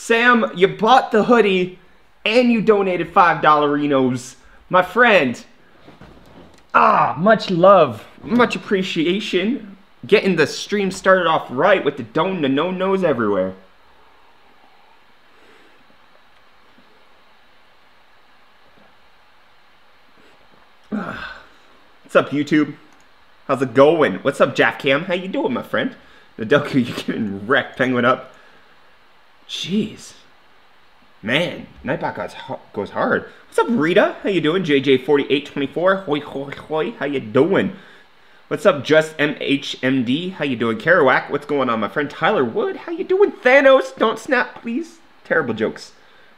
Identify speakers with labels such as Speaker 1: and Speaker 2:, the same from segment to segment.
Speaker 1: Sam, you bought the hoodie and you donated $5. My friend. Much love, much appreciation. Getting the stream started off right with the DONONONOs everywhere. What's up, YouTube? How's it going? What's up, Jack Cam? How you doing, my friend? Nadelka, you're getting wrecked. Penguin up. Jeez. Man, Nightbot goes hard. What's up, Rita? How you doing? JJ4824. Hoi, hoi, hoi. How you doing? What's up, Just MHMD? How you doing? Kerouac, what's going on, my friend? Tyler Wood, how you doing? Thanos, don't snap, please. Terrible jokes.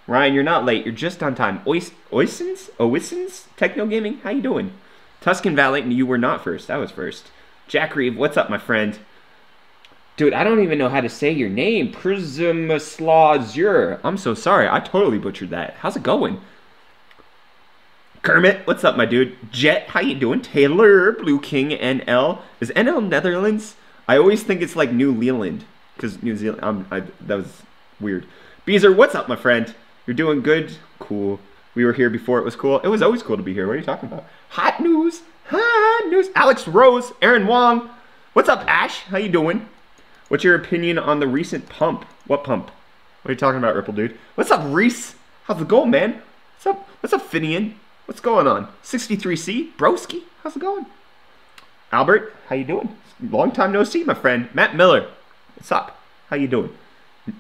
Speaker 1: Ryan, you're not late. You're just on time. Oisins? Techno Gaming, how you doing? Tuscan Valley, you were not first. That was first. Jack Reeve, what's up, my friend? Dude, I don't even know how to say your name. Prismaslazure. I'm so sorry. I totally butchered that. How's it going? Kermit, what's up, my dude? Jet, how you doing? Taylor, Blue King, NL. Is NL Netherlands? I always think it's like New Leland. Because New Zealand, that was weird. Beezer, what's up, my friend? You're doing good? Cool. We were here before it was cool. It was always cool to be here. What are you talking about? Hot news. Hot news. Alex Rose, Aaron Wong. What's up, Ash? How you doing? What's your opinion on the recent pump? What pump? What are you talking about, Ripple Dude? What's up, Reese? How's it going, man? What's up, Finian? What's going on? 63C, broski, how's it going? Albert, how you doing? Long time no see, my friend. Matt Miller, what's up? How you doing?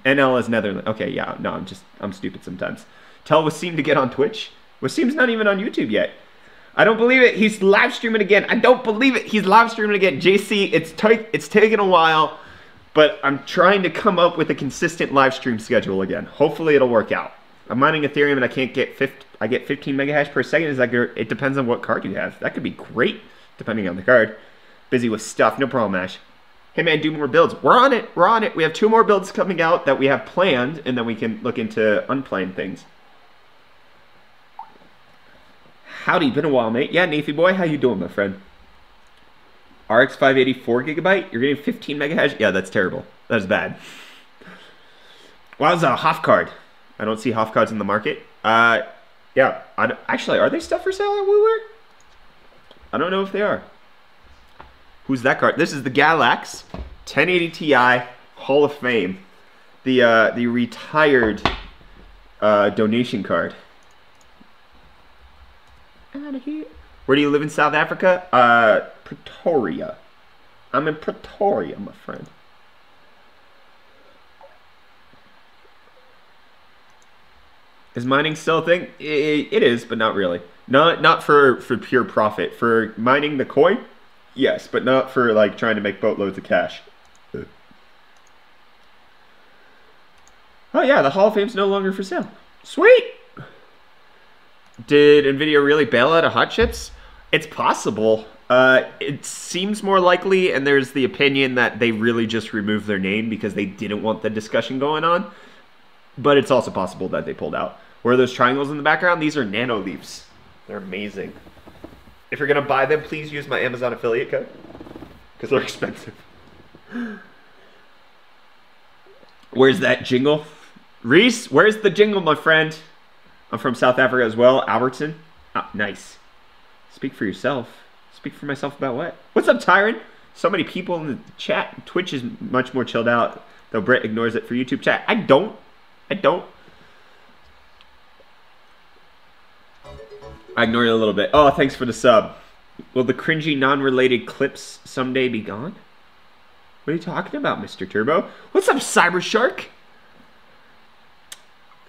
Speaker 1: NL is Netherlands. Okay, yeah, no, I'm stupid sometimes. Tell Wasim to get on Twitch. Wasim's not even on YouTube yet. I don't believe it. He's live streaming again. I don't believe it. He's live streaming again. JC, it's taken a while, but I'm trying to come up with a consistent live stream schedule again. Hopefully it'll work out. I'm mining Ethereum and I can't get 15 mega hash per second. Is that good? It depends on what card you have. That could be great depending on the card. Busy with stuff. No problem, Ash. Hey man, do more builds. We're on it. We're on it. We have 2 more builds coming out that we have planned, and then we can look into unplanned things. Howdy, been a while, mate. Yeah, Nafy boy, how you doing, my friend? RX 584 gigabyte. You're getting 15 mega hash. Yeah, that's terrible. That's bad. Wow, that's a Hoff card. I don't see Hoff cards in the market. Yeah. Actually, are they stuff for sale at WooWare? I don't know if they are. Who's that card? This is the Galax 1080 Ti Hall of Fame. The retired donation card. Out of here. Where do you live in South Africa? Pretoria. I'm in Pretoria, my friend. Is mining still a thing? It is, but not really. Not for pure profit. For mining the coin, yes, but not for like trying to make boatloads of cash. Oh yeah, the Hall of Fame's no longer for sale. Sweet! Did NVIDIA really bail out of hot chips? It's possible. It seems more likely, and there's the opinion that they really just removed their name because they didn't want the discussion going on. But it's also possible that they pulled out. Where are those triangles in the background? These are nano leaves. They're amazing. If you're going to buy them, please use my Amazon affiliate code. Because they're expensive. Where's that jingle? Reese, where's the jingle, my friend? I'm from South Africa as well. Albertson. Oh, nice. Speak for yourself. Speak for myself about what? What's up, Tyron? So many people in the chat. Twitch is much more chilled out, though Brett ignores it for YouTube chat. I don't. I ignore it a little bit. Oh, thanks for the sub. Will the cringy, non-related clips someday be gone? What are you talking about, Mr. Turbo? What's up, Cybershark?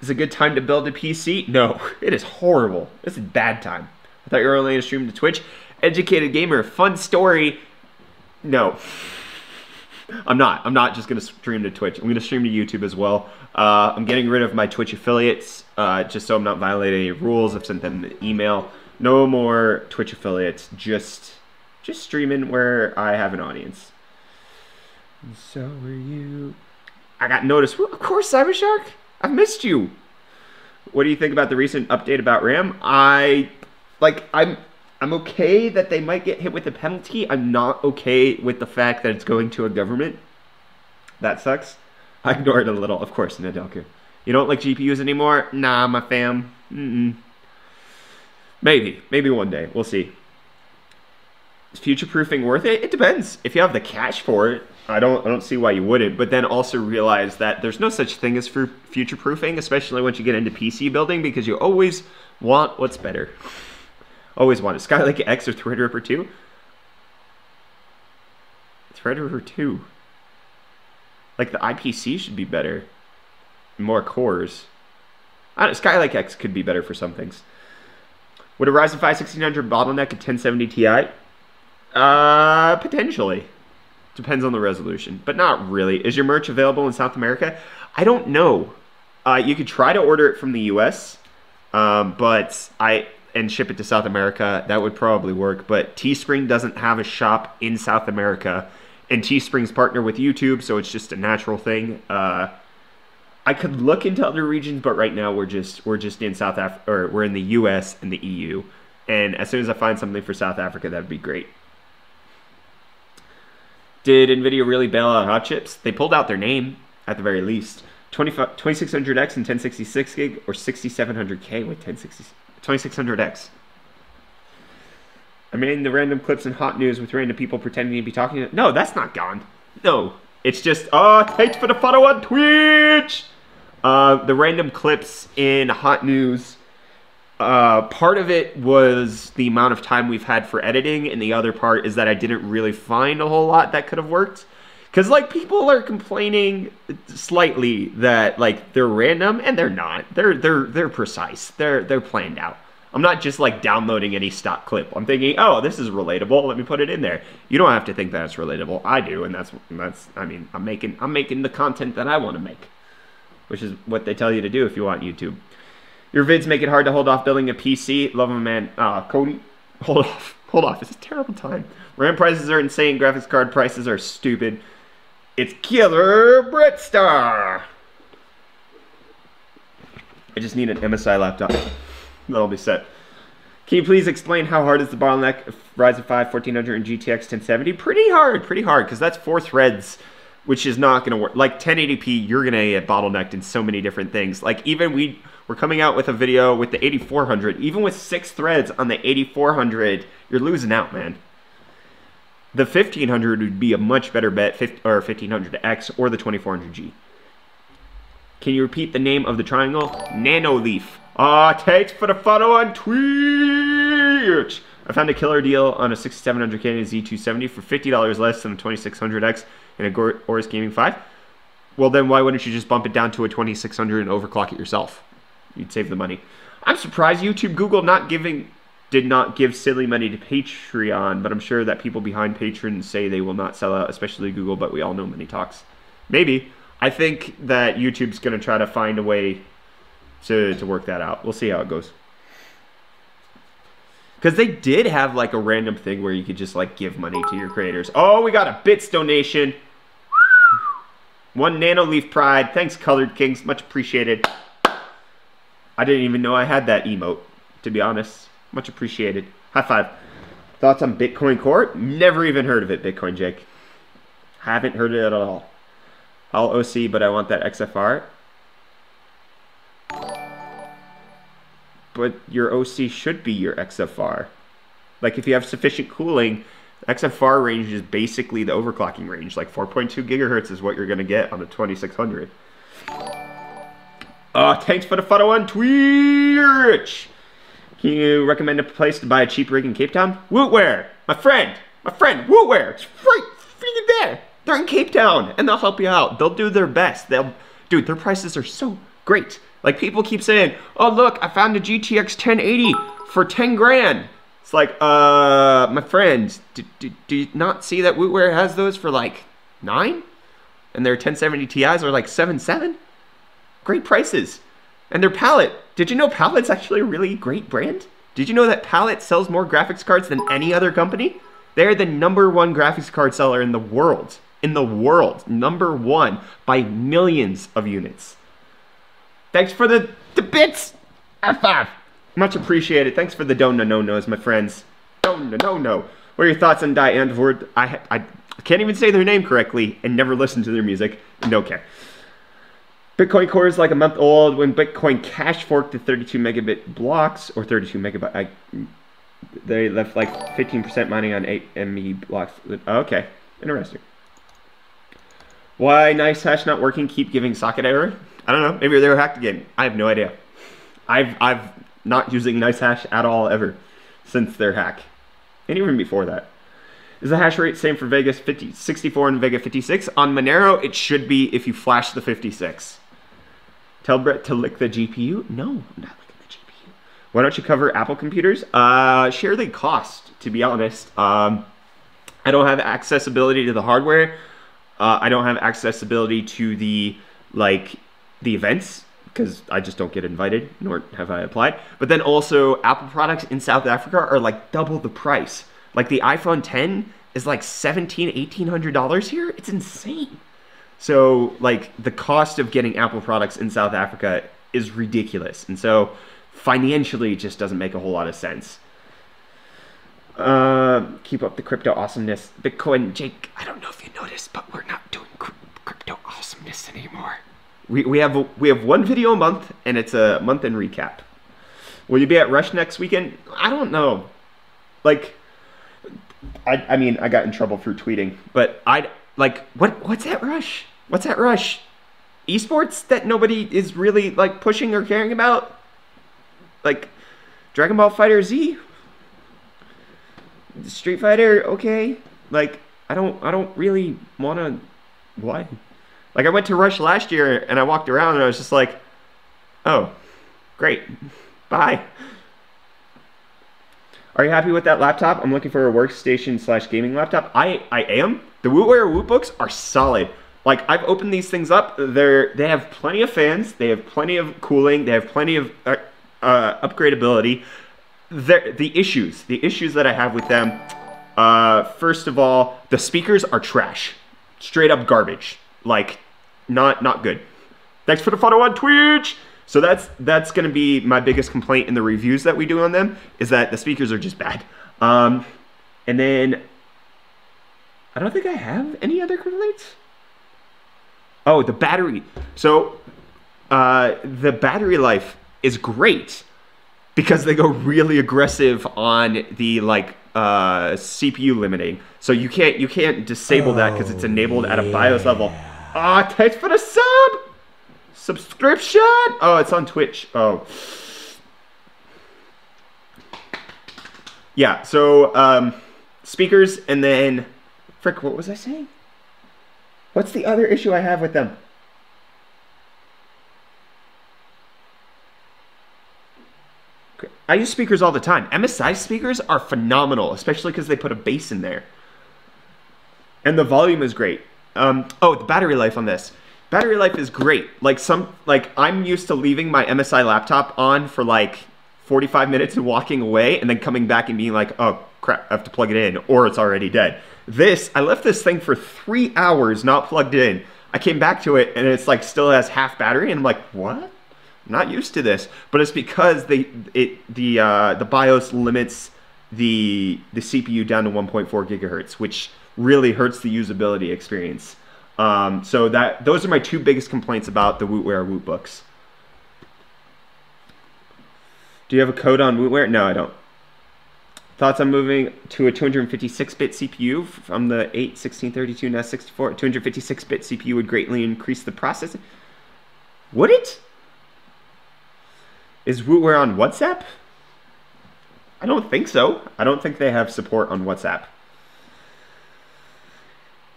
Speaker 1: Is it a good time to build a PC? No, it is horrible. This is a bad time. I thought you were only going to stream to Twitch. Educated gamer, fun story. No. I'm not just going to stream to Twitch. I'm going to stream to YouTube as well. I'm getting rid of my Twitch affiliates just so I'm not violating any rules. I've sent them an email. No more Twitch affiliates. Just streaming where I have an audience. And so are you. I got noticed. Well, of course, Cybershark. I've missed you. What do you think about the recent update about RAM? I'm okay that they might get hit with a penalty. I'm not okay with the fact that it's going to a government. That sucks. I ignore it a little. Of course, Nadelka. You don't like GPUs anymore? Nah, my fam. Maybe one day. We'll see. Is future-proofing worth it? It depends. If you have the cash for it, I don't see why you wouldn't. But then also realize that there's no such thing as for future-proofing, especially once you get into PC building, because you always want what's better. Always want it. Skylake X or Threadripper 2? Threadripper 2. Like the IPC should be better. More cores. I don't know, Skylake X could be better for some things. Would a Ryzen 5 1600 bottleneck a 1070 Ti? Potentially. Depends on the resolution, but not really. Is your merch available in South America? I don't know. You could try to order it from the US, and ship it to South America. That would probably work, but Teespring doesn't have a shop in South America, and Teespring's partner with YouTube, so it's just a natural thing. I could look into other regions, but right now we're just in South Africa, or we're in the US and the EU. And as soon as I find something for South Africa, that'd be great. Did NVIDIA really bail out hot chips? They pulled out their name, at the very least. 2600X and 1066 gig, or 6700K with 2600X. I mean, the random clips and hot news with random people pretending to be talking. No, that's not gone. No, it's just, thanks for the follow on Twitch. The random clips in hot news. Part of it was the amount of time we've had for editing, and the other part is that I didn't really find a whole lot that could have worked. Because, like, people are complaining slightly that, like, they're random, and they're not. They're precise. They're planned out. I'm not just, like, downloading any stock clip. I'm thinking, oh, this is relatable. Let me put it in there. You don't have to think that it's relatable. I do, and that's. I mean, I'm making the content that I want to make, which is what they tell you to do if you want YouTube. Your vids make it hard to hold off building a PC. Love them, man. Cody, hold off. It's a terrible time. RAM prices are insane. Graphics card prices are stupid. It's Killer Britstar. I just need an MSI laptop. That'll be set. Can you please explain how hard is the bottleneck of Ryzen 5 1400 and GTX 1070? Pretty hard, because that's 4 threads, which is not going to work. Like 1080p, you're going to get bottlenecked in so many different things. Like even we're coming out with a video with the 8400. Even with 6 threads on the 8400, you're losing out, man. The 1500 would be a much better bet, or 1500X or the 2400G. Can you repeat the name of the triangle? Nanoleaf. Thanks for the follow on Twitch. I found a killer deal on a 6700K and a Z270 for $50 less than a 2600X and a Oris Gaming 5. Well, then why wouldn't you just bump it down to a 2600 and overclock it yourself? You'd save the money. I'm surprised YouTube, Google did not give silly money to Patreon, but I'm sure that people behind Patreon say they will not sell out, especially Google, but we all know money talks. Maybe. I think that YouTube's going to try to find a way to work that out. We'll see how it goes. Because they did have like a random thing where you could just like give money to your creators. Oh, we got a bits donation. 1 Nanoleaf Pride. Thanks, Colored Kings. Much appreciated. I didn't even know I had that emote, to be honest. Much appreciated. High five. Thoughts on Bitcoin Core? Never even heard of it, Bitcoin Jake. Haven't heard it at all. I'll OC, but I want that XFR. But your OC should be your XFR. Like if you have sufficient cooling, the XFR range is basically the overclocking range. Like 4.2 gigahertz is what you're going to get on a 2600. Thanks for the follow on Twitch. Can you recommend a place to buy a cheap rig in Cape Town? Wootware, my friend, Wootware. It's right freaking there. They're in Cape Town, and they'll help you out. They'll do their best. Dude, their prices are so great. Like people keep saying, "Oh look, I found a GTX 1080 for 10 grand." It's like, my friends, do you not see that Wootware has those for like 9, and their 1070 Ti's are like 7.7? Great prices. And their Palette. Did you know Palette's actually a really great brand? Did you know that Palette sells more graphics cards than any other company? They're the #1 graphics card seller in the world. #1 by millions of units. Thanks for the bits. F5. Much appreciated. Thanks for the DONONONOs, my friends. DONONONO. What are your thoughts on Die Antwoord? I can't even say their name correctly and never listen to their music and don't care. Bitcoin Core is like a month old when Bitcoin Cash forked to 32 megabit blocks or 32 megabyte. They left like 15% mining on 8 ME blocks. Okay, interesting. Why nice hash not working? Keep giving socket error. I don't know. Maybe they were hacked again. I have no idea. I've not using nice hash at all ever since their hack, and even before that. Is the hash rate same for Vega 64 and Vega 56? On Monero, it should be if you flash the 56. Tell Brett to lick the GPU? No, I'm not licking the GPU. Why don't you cover Apple computers? Share the cost, to be honest. I don't have accessibility to the hardware. I don't have accessibility to the events because I just don't get invited, nor have I applied. But then also Apple products in South Africa are like double the price. Like the iPhone 10 is like $1,700-$1,800 here. It's insane. So like the cost of getting Apple products in South Africa is ridiculous. And so financially it just doesn't make a whole lot of sense. Keep up the crypto awesomeness. Bitcoin, Jake, I don't know if you noticed, but we're not doing crypto awesomeness anymore. We have one video a month, and it's a month-end recap. Will you be at Rush next weekend? I don't know. Like, I mean, I got in trouble for tweeting, but what's at Rush? What's at Rush? Esports that nobody is really like pushing or caring about? Like Dragon Ball Fighter Z? Street Fighter, okay. Like, I don't really wanna why? Like I went to Rush last year and I walked around and I was just like, oh, great. Bye. Are you happy with that laptop? I'm looking for a workstation / gaming laptop. I am. The Wootware Wootbooks are solid. Like I've opened these things up. They have plenty of fans. They have plenty of cooling. They have plenty of upgradability. The issues that I have with them. First of all, the speakers are trash. Straight up garbage. Like not good. Thanks for the follow on Twitch. So that's going to be my biggest complaint in the reviews that we do on them, is that the speakers are just bad. And then I don't think I have any other complaints. Oh, the battery. So the battery life is great because they go really aggressive on the CPU limiting. So you can't disable that because it's enabled at a BIOS level. Ah, thanks for the sub. Subscription? Oh, it's on Twitch. Oh. Yeah, so speakers, and then frick, what was I saying? What's the other issue I have with them? I use speakers all the time. MSI speakers are phenomenal, especially because they put a bass in there. And the volume is great. Oh, the battery life on this. Battery life is great. I'm used to leaving my MSI laptop on for like 45 minutes and walking away and then coming back and being like, oh crap, I have to plug it in or it's already dead. I left this thing for 3 hours not plugged in. I came back to it and it's like still has half battery and I'm like, what? I'm not used to this. But it's because the BIOS limits the CPU down to 1.4 gigahertz, which really hurts the usability experience. So those are my two biggest complaints about the Wootware Wootbooks. Do you have a code on Wootware? No, I don't. Thoughts on moving to a 256-bit CPU from the 8, 16, 32, now 64? 256-bit CPU would greatly increase the processing. Would it? Is Wootware on WhatsApp? I don't think so. I don't think they have support on WhatsApp.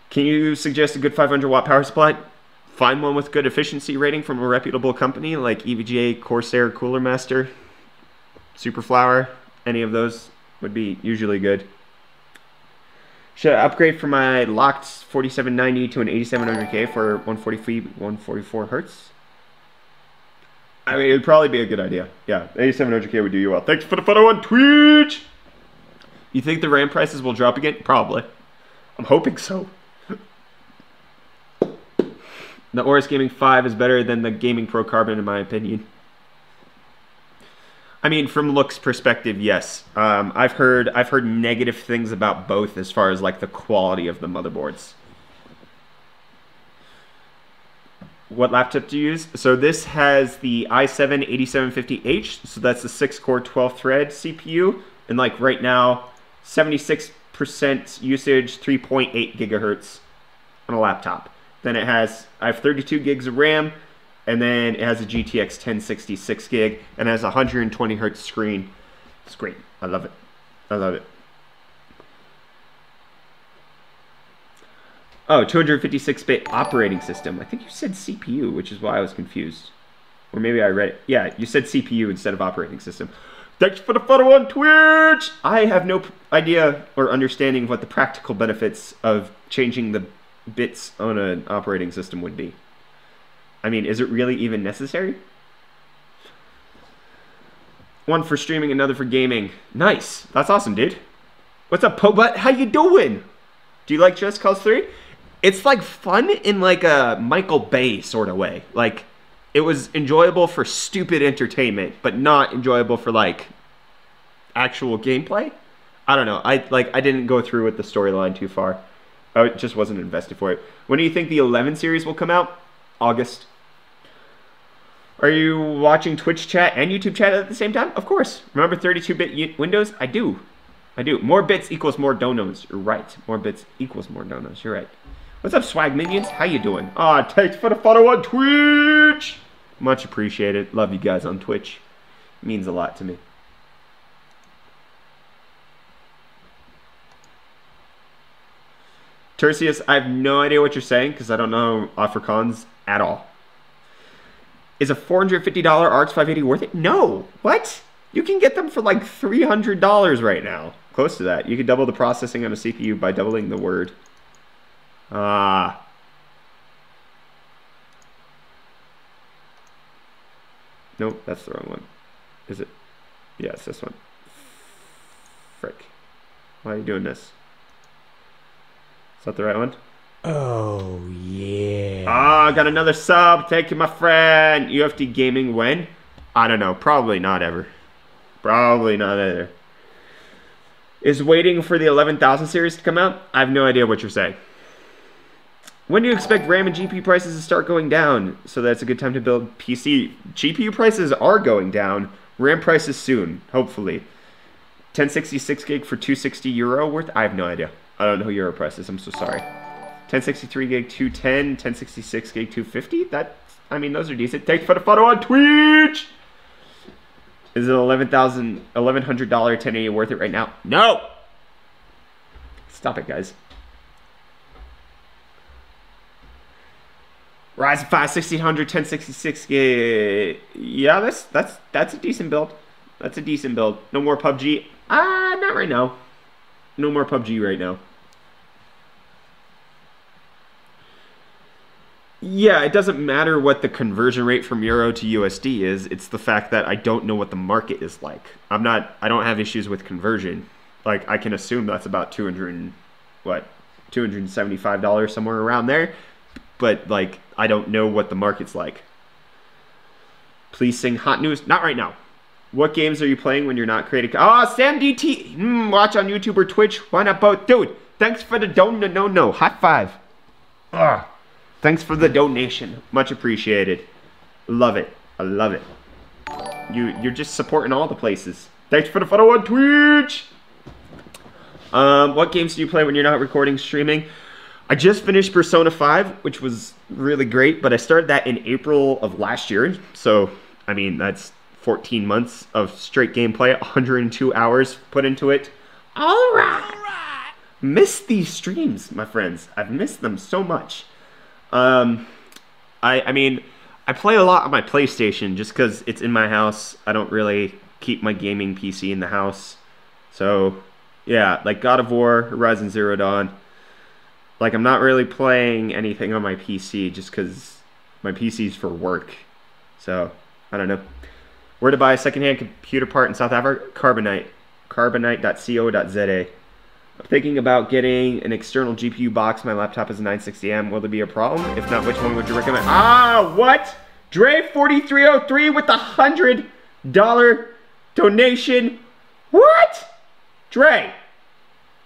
Speaker 1: Can you suggest a good 500 watt power supply? Find one with good efficiency rating from a reputable company like EVGA, Corsair, Cooler Master, Superflower. Any of those would be usually good. Should I upgrade from my locked 4790 to an 8700K for 144 hertz? I mean, it'd probably be a good idea. Yeah, 8700K would do you well. Thanks for the photo on Twitch. You think the RAM prices will drop again? Probably. I'm hoping so. The Aorus Gaming 5 is better than the Gaming Pro Carbon, in my opinion. I mean, from looks perspective, yes. I've heard negative things about both as far as like the quality of the motherboards. what laptop do you use? So this has the i7-8750H. So that's the 6-core 12-thread CPU. And like right now, 76% usage, 3.8 gigahertz on a laptop. Then I have 32 gigs of RAM, and then it has a GTX 1060 6 gig, and it has a 120 hertz screen. It's great. I love it. I love it. Oh, 256-bit operating system. I think you said CPU, which is why I was confused. Or maybe I read it. Yeah, you said CPU instead of operating system. Thanks for the photo on Twitch! I have no idea or understanding of what the practical benefits of changing the bits on an operating system would be. I mean, is it really even necessary? One for streaming, another for gaming. Nice. That's awesome, dude. What's up, Pobut? How you doing? Do you like Just Cause 3? It's like fun in like a Michael Bay sort of way. Like, it was enjoyable for stupid entertainment, but not enjoyable for like actual gameplay. I don't know. I didn't go through with the storyline too far. I just wasn't invested for it. When do you think the 11 series will come out? August. Are you watching Twitch chat and YouTube chat at the same time? Of course. Remember 32-bit Windows? I do. I do. More bits equals more donos. You're right. More bits equals more donos. You're right. What's up, swag minions? How you doing? Ah, thanks for the follow on Twitch. Much appreciated. Love you guys on Twitch. It means a lot to me. Tertius, I have no idea what you're saying because I don't know Afrikaans at all. Is a $450 RX 580 worth it? No. What? You can get them for like $300 right now. Close to that. You can double the processing on a CPU by doubling the word. Ah. Nope, that's the wrong one. Is it? Yeah, it's this one. Frick. Why are you doing this? Is that the right one?
Speaker 2: Oh, yeah.
Speaker 1: Ah, got another sub. Thank you, my friend. UFD Gaming when? I don't know. Probably not ever. Probably not either. Is waiting for the 11,000 series to come out? I have no idea what you're saying. When do you expect RAM and GPU prices to start going down? So that's a good time to build PC. GPU prices are going down. RAM prices soon, hopefully. 1066 gig for €260 worth? I have no idea. I don't know euro prices. I'm so sorry. 1063 gig 210, 1066 gig 250. I mean, those are decent. Thanks for the photo on Twitch. Is it $1100 1080 worth it right now? No. Stop it, guys. Ryzen 5 1600 1066 gig. Yeah, that's a decent build. That's a decent build. No more PUBG. Not right now. No more PUBG right now. Yeah, it doesn't matter what the conversion rate from Euro to USD is. It's the fact that I don't know what the market is like. I don't have issues with conversion. Like, I can assume that's about $275 somewhere around there. But like, I don't know what the market's like. Please sing hot news. Not right now. What games are you playing when you're not creating? Sam DT. Watch on YouTube or Twitch. Why not both? Dude, thanks for the DONONONO. High five. Thanks for the donation. Much appreciated. Love it. I love it. You're just supporting all the places. Thanks for the photo on Twitch. What games do you play when you're not recording, streaming? I just finished Persona 5, which was really great, but I started that in April of last year. So, I mean, that's 14 months of straight gameplay, 102 hours put into it. All right. Missed these streams, my friends. I've missed them so much. I mean, I play a lot on my PlayStation just because it's in my house. I don't really keep my gaming PC in the house. So, yeah, like God of War, Horizon Zero Dawn. Like, I'm not really playing anything on my PC just because my PC's for work. So, I don't know. Where to buy a secondhand computer part in South Africa? Carbonite. Carbonite.co.za. I'm thinking about getting an external GPU box. My laptop is a 960M. Will there be a problem? If not, which one would you recommend? What? Dre4303 with the $100 donation. What? Dre.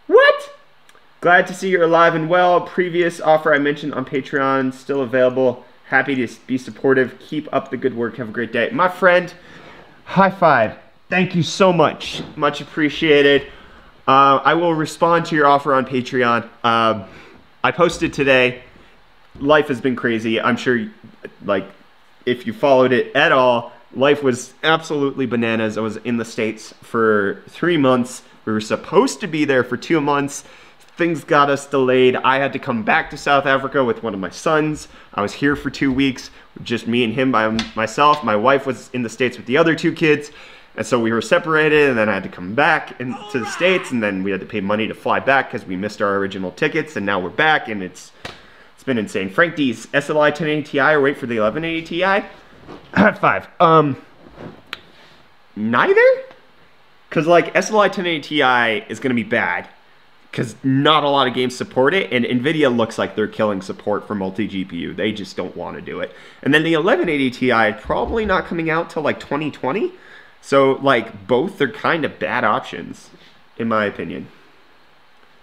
Speaker 1: What? Glad to see you're alive and well. Previous offer I mentioned on Patreon still available. Happy to be supportive. Keep up the good work. Have a great day. My friend, high five. Thank you so much. Much appreciated. I will respond to your offer on Patreon. I posted today. Life has been crazy. I'm sure, like, if you followed it at all, life was absolutely bananas. I was in the States for 3 months. We were supposed to be there for 2 months. Things got us delayed. I had to come back to South Africa with one of my sons. I was here for 2 weeks, just me and him by myself. My wife was in the States with the other 2 kids. And so we were separated, and then I had to come back to the States, and then we had to pay money to fly back because we missed our original tickets, and now we're back, and it's been insane. Frank D's SLI 1080 Ti or wait for the 1180 Ti? High five. Neither? Because, like, SLI 1080 Ti is going to be bad because not a lot of games support it, and NVIDIA looks like they're killing support for multi-GPU. They just don't want to do it. And then the 1180 Ti probably not coming out till, like, 2020. So, like, both are kind of bad options, in my opinion.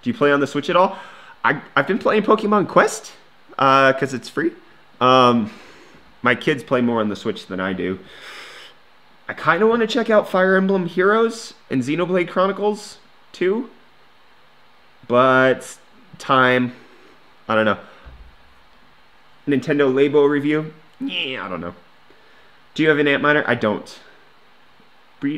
Speaker 1: Do you play on the Switch at all? I've been playing Pokemon Quest, because it's free. My kids play more on the Switch than I do. I kind of want to check out Fire Emblem Heroes and Xenoblade Chronicles 2. But, time, I don't know. Nintendo Labo review? Yeah, I don't know. Do you have an Antminer? I don't.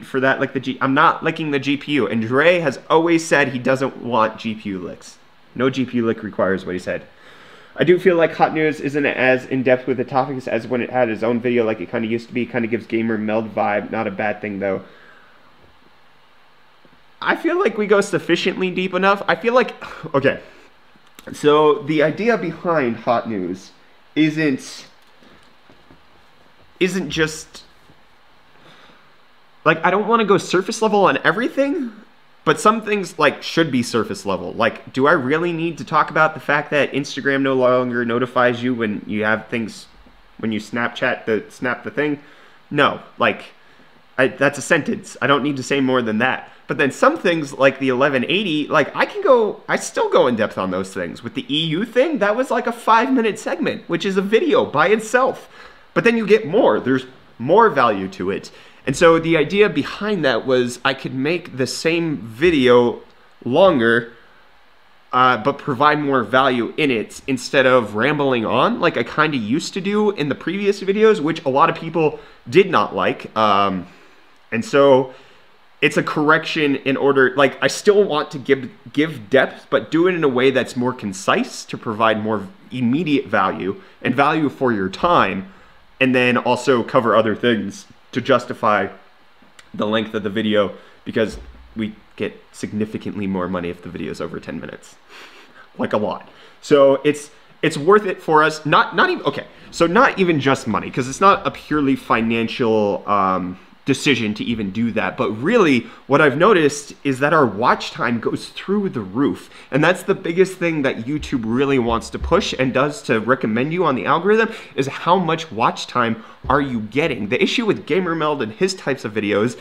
Speaker 1: For that, like I'm not licking the GPU, and Dre has always said he doesn't want GPU licks. No GPU lick requires what he said. I do feel like Hot News isn't as in-depth with the topics as when it had its own video like it kind of used to be. Kind of gives gamer meld vibe. Not a bad thing, though. I feel like we go sufficiently deep enough. I feel like... Okay. So, the idea behind Hot News isn't just... Like, I don't want to go surface level on everything, but some things, like, should be surface level. Like, do I really need to talk about the fact that Instagram no longer notifies you when you have things, when you snap the thing? No. Like, that's a sentence. I don't need to say more than that. But then some things, like the 1180, like, I still go in depth on those things. With the EU thing, that was like a 5-minute segment, which is a video by itself. But then you get more. There's more value to it. And so the idea behind that was I could make the same video longer, but provide more value in it instead of rambling on like I kind of used to do in the previous videos, which a lot of people did not like. And so it's a correction in order, like I still want to give depth, but do it in a way that's more concise to provide more immediate value and value for your time, and then also cover other things to justify the length of the video, because we get significantly more money if the video is over 10 minutes. Like a lot. So it's worth it for us. Not even, okay, so not even just money, because it's not a purely financial decision to even do that. But really, what I've noticed is that our watch time goes through the roof. And that's the biggest thing that YouTube really wants to push and does to recommend you on the algorithm, is how much watch time are you getting. The issue with GamerMeld and his types of videos,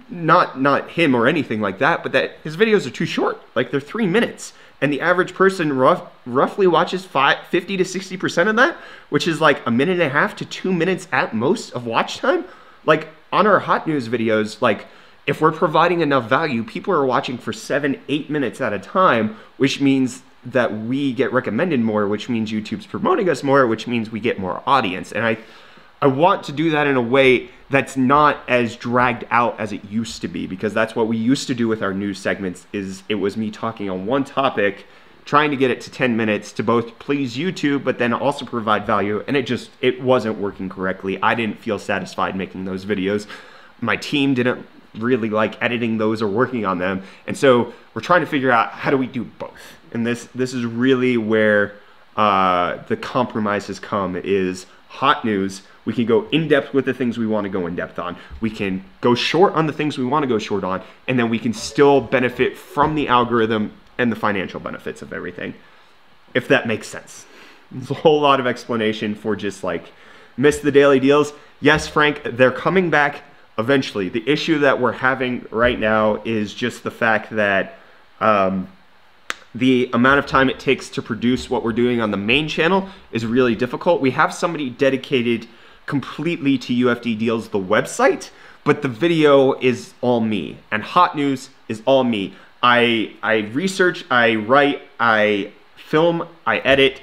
Speaker 1: not him or anything like that, but that his videos are too short. Like, they're 3 minutes. And the average person roughly watches 50 to 60% of that, which is like 1.5 to 2 minutes at most of watch time. Like, on our Hot News videos, like, if we're providing enough value, people are watching for 7-8 minutes at a time, which means that we get recommended more, which means YouTube's promoting us more, which means we get more audience. And I want to do that in a way that's not as dragged out as it used to be, because that's what we used to do with our news segments. Is it was me talking on one topic, trying to get it to 10 minutes to both please YouTube, but then also provide value, and it wasn't working correctly. I didn't feel satisfied making those videos. My team didn't really like editing those or working on them, and so we're trying to figure out how do we do both. And this is really where the compromise has come, is Hot News. We can go in-depth with the things we want to go in-depth on. We can go short on the things we want to go short on, and then we can still benefit from the algorithm and the financial benefits of everything, if that makes sense. There's a whole lot of explanation for just like, miss the daily deals. Yes, Frank, they're coming back eventually. The issue that we're having right now is just the fact that the amount of time it takes to produce what we're doing on the main channel is really difficult. We have somebody dedicated completely to UFD Deals, the website, but the video is all me, and Hot News is all me. I research, I write, I film, I edit.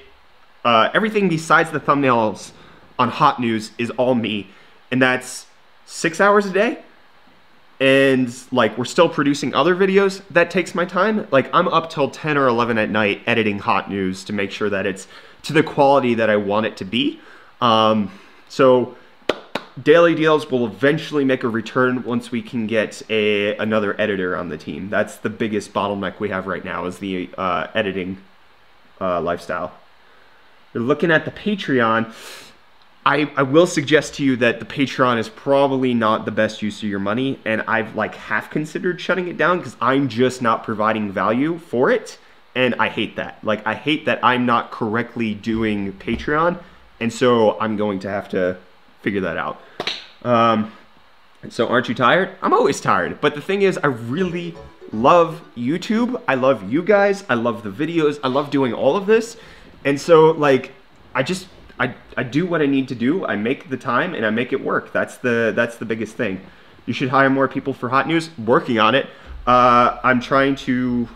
Speaker 1: Everything besides the thumbnails on Hot News is all me, and that's 6 hours a day. And like, we're still producing other videos. That takes my time. Like, I'm up till 10 or 11 at night editing Hot News to make sure that it's to the quality that I want it to be. So Daily Deals will eventually make a return once we can get another editor on the team. That's the biggest bottleneck we have right now, is the editing lifestyle. You're looking at the Patreon. I will suggest to you that the Patreon is probably not the best use of your money, and I've like half considered shutting it down because I'm just not providing value for it, and I hate that. Like, I hate that I'm not correctly doing Patreon, and so I'm going to have to figure that out. So aren't you tired? I'm always tired, but the thing is, I really love YouTube. I love you guys. I love the videos. I love doing all of this, and so like, I do what I need to do. I make the time and I make it work. That's the biggest thing. You should hire more people for Hot News. Working on it. I'm trying to.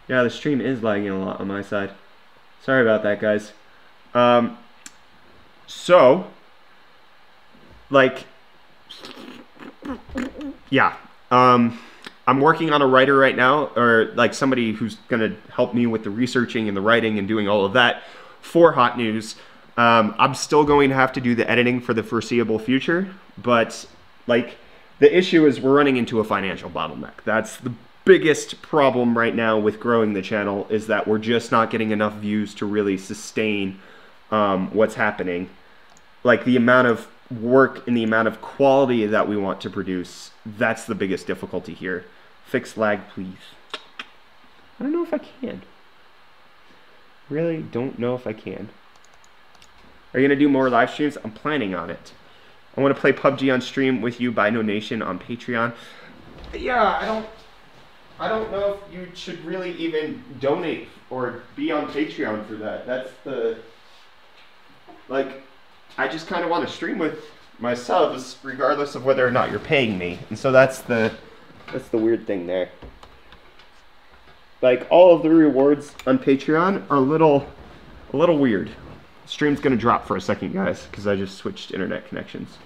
Speaker 1: Yeah, the stream is lagging a lot on my side. Sorry about that, guys. So, like, yeah. I'm working on a writer right now, or like somebody who's gonna help me with the researching and the writing and doing all of that for Hot News. I'm still going to have to do the editing for the foreseeable future, but like, the issue is we're running into a financial bottleneck. That's the biggest problem right now with growing the channel, is that we're just not getting enough views to really sustain what's happening. Like, the amount of work and the amount of quality that we want to produce, that's the biggest difficulty here. Fix lag, please. I don't know if I can. Really don't know if I can. Are you going to do more live streams? I'm planning on it. I want to play PUBG on stream with you by donation on Patreon. Yeah, I don't know if you should really even donate or be on Patreon for that. That's the, like, I just kind of want to stream with my subs regardless of whether or not you're paying me. And so that's the weird thing there. Like, all of the rewards on Patreon are a little weird. Stream's gonna drop for a second, guys, because I just switched internet connections.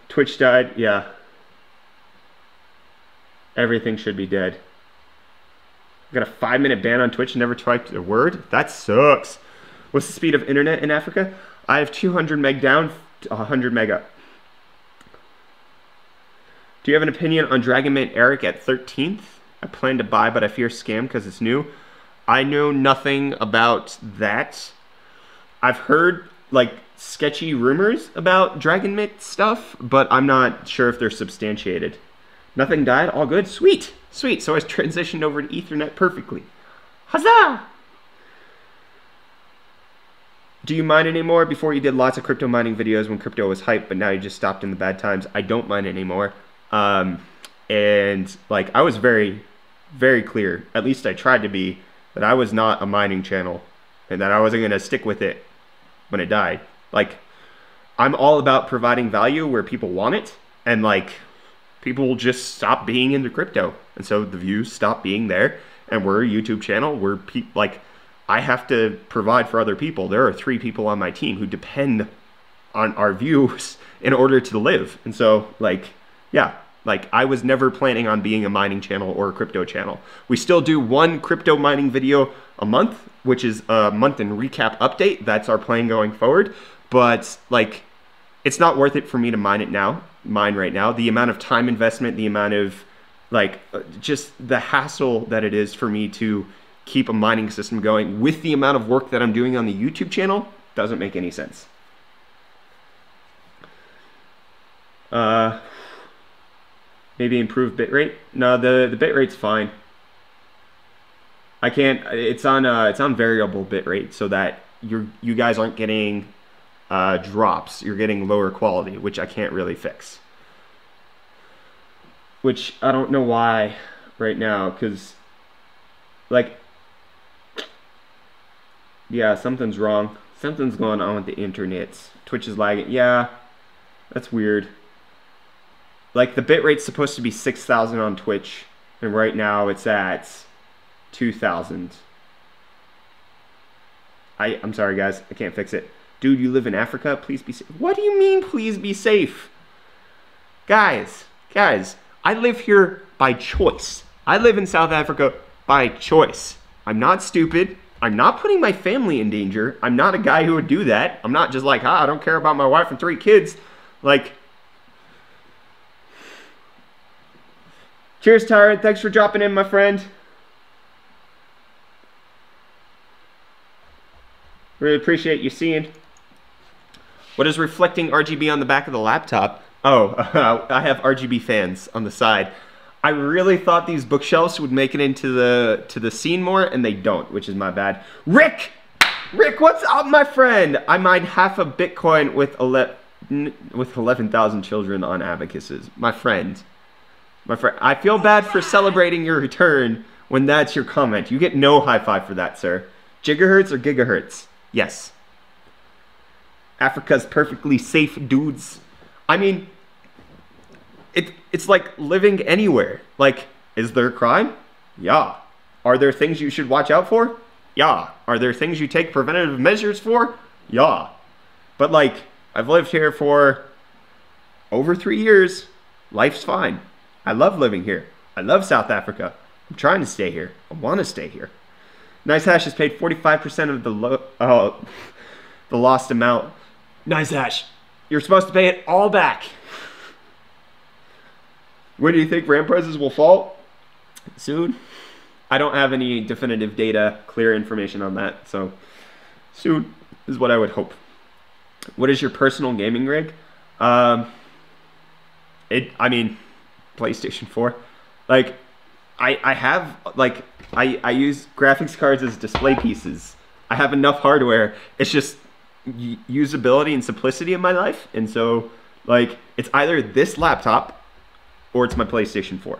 Speaker 1: Twitch died, yeah. Everything should be dead. I got a 5-minute ban on Twitch, never typed a word? That sucks. What's the speed of internet in Africa? I have 200 meg down, 100 meg up. Do you have an opinion on Dragon Mint Eric at 13th? I plan to buy, but I fear scam because it's new. I know nothing about that. I've heard like sketchy rumors about Dragon Mint stuff, but I'm not sure if they're substantiated. Nothing died, all good, sweet, sweet. So I transitioned over to Ethernet perfectly. Huzzah! Do you mine anymore? Before you did lots of crypto mining videos when crypto was hype, but now you just stopped in the bad times. I don't mine anymore. And like, I was very, very clear, at least I tried to be, that I was not a mining channel and that I wasn't going to stick with it when it died. Like, I'm all about providing value where people want it, and like, people will just stop being into crypto, and so the views stop being there, and we're a YouTube channel where like, I have to provide for other people. There are 3 people on my team who depend on our views in order to live, and so like, yeah. Like, I was never planning on being a mining channel or a crypto channel. We still do 1 crypto mining video a month, which is a month in recap update. That's our plan going forward. But like, it's not worth it for me to mine right now. The amount of time investment, the amount of like, just the hassle that it is for me to keep a mining system going with the amount of work that I'm doing on the YouTube channel doesn't make any sense. Maybe improve bitrate? No, the bitrate's fine. I can't, it's on variable bitrate so that you guys aren't getting drops. You're getting lower quality, which I can't really fix. Which I don't know why right now, because Like, yeah, something's wrong. Something's going on with the internet. Twitch is lagging. Yeah, that's weird. Like, the bitrate's supposed to be 6,000 on Twitch, and right now it's at 2,000. I'm sorry, guys. I can't fix it. Dude, you live in Africa? Please be safe. What do you mean, please be safe? Guys, I live here by choice. I live in South Africa by choice. I'm not stupid. I'm not putting my family in danger. I'm not a guy who would do that. I'm not just like, I don't care about my wife and 3 kids. Like, cheers, Tyrant. Thanks for dropping in, my friend. Really appreciate you seeing. What is reflecting RGB on the back of the laptop? Oh, I have RGB fans on the side. I really thought these bookshelves would make it into the scene more, and they don't, which is my bad. Rick, what's up, my friend? I mined half a Bitcoin with 11,000 children on abacuses. My friend. I feel bad for celebrating your return when that's your comment. You get no high five for that, sir. Gigahertz or gigahertz? Yes. Africa's perfectly safe, dudes. I mean, it's like living anywhere. Like, is there crime? Yeah. Are there things you should watch out for? Yeah. Are there things you take preventative measures for? Yeah. But like, I've lived here for over 3 years. Life's fine. I love living here. I love South Africa. I'm trying to stay here. I want to stay here. Nice Hash has paid 45% of the lost amount. Nice Hash. You're supposed to pay it all back. When do you think RAM prices will fall? Soon. I don't have any definitive data, clear information on that, so soon is what I would hope. What is your personal gaming rig? I mean, PlayStation 4. Like, I use graphics cards as display pieces. I have enough hardware. It's just usability and simplicity in my life. And so, like, it's either this laptop or it's my PlayStation 4.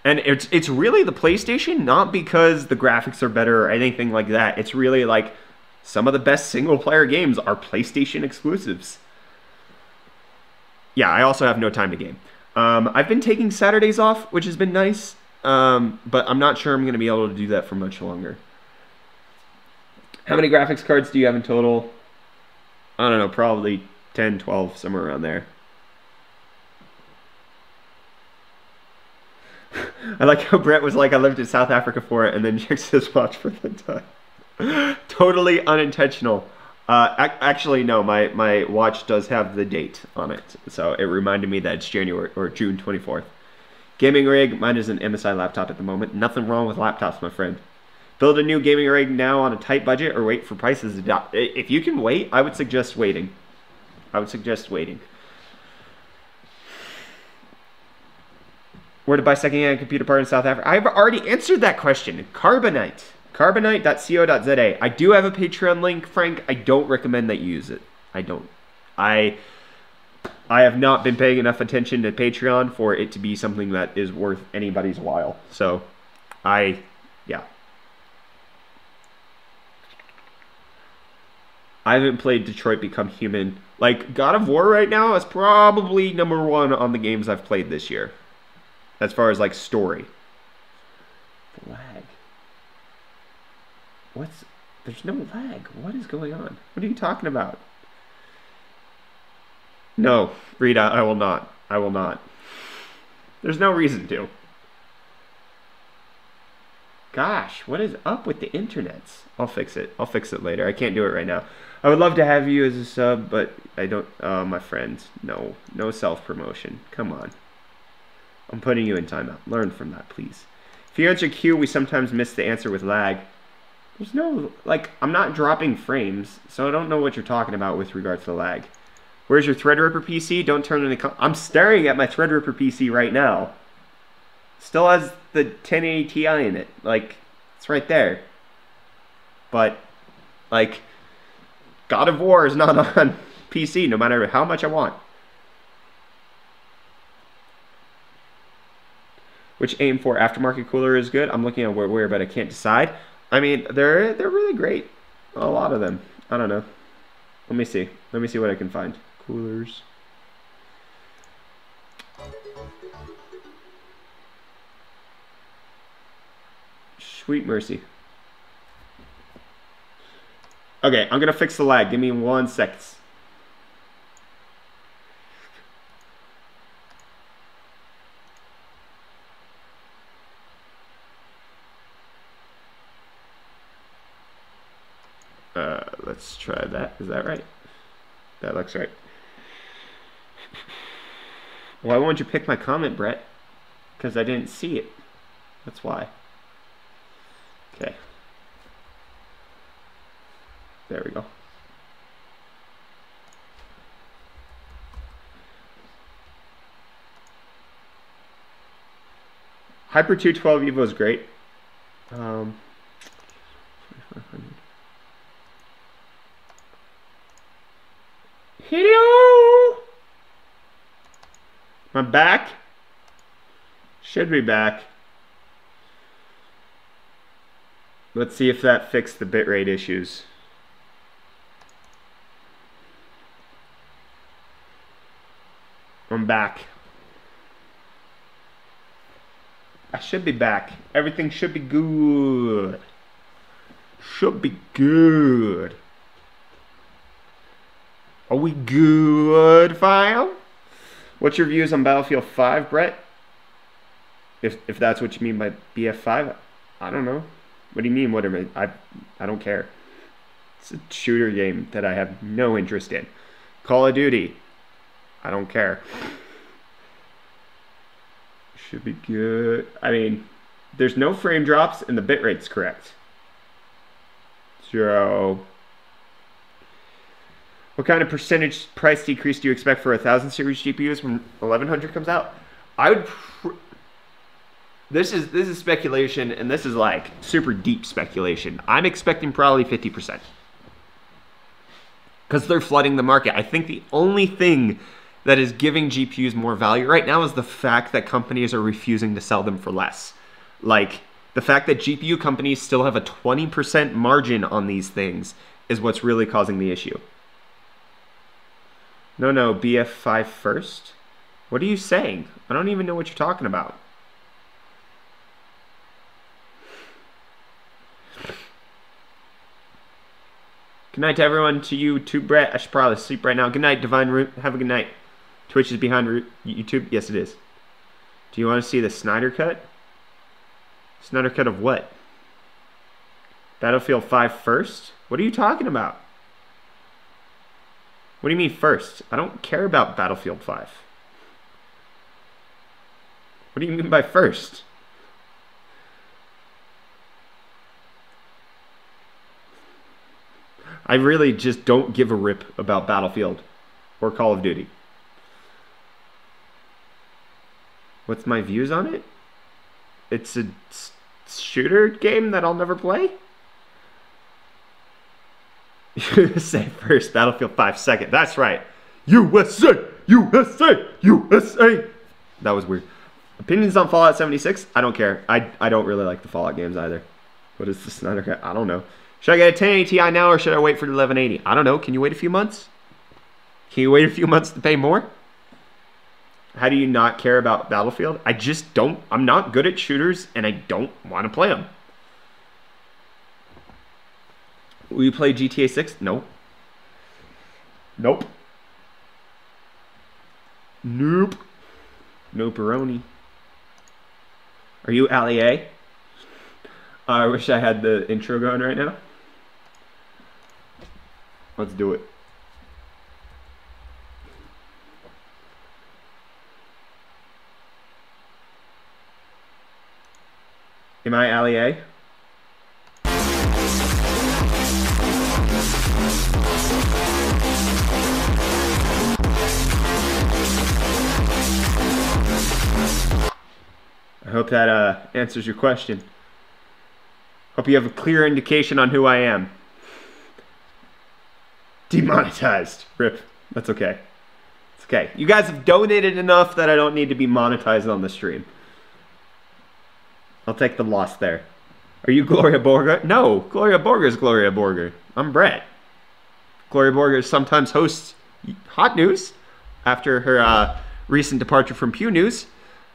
Speaker 1: And it's really the PlayStation, not because the graphics are better or anything like that. It's really like some of the best single-player games are PlayStation exclusives. Yeah, I also have no time to game. I've been taking Saturdays off, which has been nice, but I'm not sure I'm going to be able to do that for much longer. How many graphics cards do you have in total? I don't know, probably 10, 12, somewhere around there. I like how Brett was like, I lived in South Africa for it, and then Jack says, watch for the time. Totally unintentional. Actually, no, my watch does have the date on it, so it reminded me that it's January or June 24th. Gaming rig, mine is an MSI laptop at the moment. Nothing wrong with laptops, my friend. Build a new gaming rig now on a tight budget or wait for prices to drop. If you can wait, I would suggest waiting. Where to buy secondhand computer part in South Africa? I've already answered that question. Carbonite. Carbonite.co.za. I do have a Patreon link, Frank. I don't recommend that you use it. I don't. I have not been paying enough attention to Patreon for it to be something that is worth anybody's while. So, yeah. I haven't played Detroit Become Human. Like, God of War right now is probably #1 on the games I've played this year. As far as, like, story. The lag. There's no lag. What is going on? What are you talking about? No, Rita, I will not. I will not. There's no reason to. Gosh, what is up with the internets? I'll fix it. I'll fix it later. I can't do it right now. I would love to have you as a sub, but I don't. My friends, no. No self-promotion. Come on. I'm putting you in timeout. Learn from that, please. If you answer Q, we sometimes miss the answer with lag. There's no, like, I'm not dropping frames, so I don't know what you're talking about with regards to lag. Where's your Threadripper PC? Don't turn any... I'm staring at my Threadripper PC right now. Still has the 1080 Ti in it. Like, it's right there. But, like, God of War is not on PC no matter how much I want. Which aim4 aftermarket cooler is good? I'm looking at where, but I can't decide. I mean, they're really great. A lot of them. I don't know. Let me see. Let me see what I can find. Coolers. Sweet mercy. Okay, I'm gonna fix the lag. Give me 1 second. Let's try that. Is that right? That looks right. Why won't you pick my comment, Brett? Because I didn't see it. That's why. Okay. There we go. Hyper 212 Evo is great. 2500. Hello? I'm back. Should be back. Let's see if that fixed the bitrate issues. I'm back. I should be back. Everything should be good. Should be good. Are we good, file? What's your views on Battlefield 5, Brett? If that's what you mean by BF5, I don't know. What do you mean? Whatever. I don't care. It's a shooter game that I have no interest in. Call of Duty. I don't care. Should be good. I mean, there's no frame drops and the bitrate's correct. So, what kind of percentage price decrease do you expect for 1000 series GPUs when 1100 comes out? I would. This is speculation, and this is like super deep speculation. I'm expecting probably 50%. Because they're flooding the market. I think the only thing that is giving GPUs more value right now is the fact that companies are refusing to sell them for less. Like, the fact that GPU companies still have a 20% margin on these things is what's really causing the issue. No, BF5 first? What are you saying? I don't even know what you're talking about. Good night to everyone, to you, to Brett. I should probably sleep right now. Good night, Divine Root. Have a good night. Twitch is behind YouTube? Yes, it is. Do you want to see the Snyder Cut? Snyder Cut of what? Battlefield 5 first? What are you talking about? What do you mean first? I don't care about Battlefield 5. What do you mean by first? I really just don't give a rip about Battlefield or Call of Duty. What's my views on it? It's a shooter game that I'll never play? USA first, Battlefield 5 second. That's right. USA! USA! USA! That was weird. Opinions on Fallout 76? I don't care. I don't really like the Fallout games either. What is the Snyder Cut? I don't know. Should I get a 1080 Ti now or should I wait for the 1180? I don't know. Can you wait a few months? Can you wait a few months to pay more? How do you not care about Battlefield? I just don't. I'm not good at shooters and I don't want to play them. Will you play GTA 6? No. Nope. Nope. Nope-a-roni. Are you Ali A? I wish I had the intro going right now. Let's do it. Am I Ali A? I hope that answers your question. Hope you have a clear indication on who I am. Demonetized. Rip. That's okay. It's okay. You guys have donated enough that I don't need to be monetized on the stream. I'll take the loss there. Are you Gloria Borger? No, Gloria Borger is Gloria Borger. I'm Brett. Gloria Borger sometimes hosts Hot News after her recent departure from Pew News.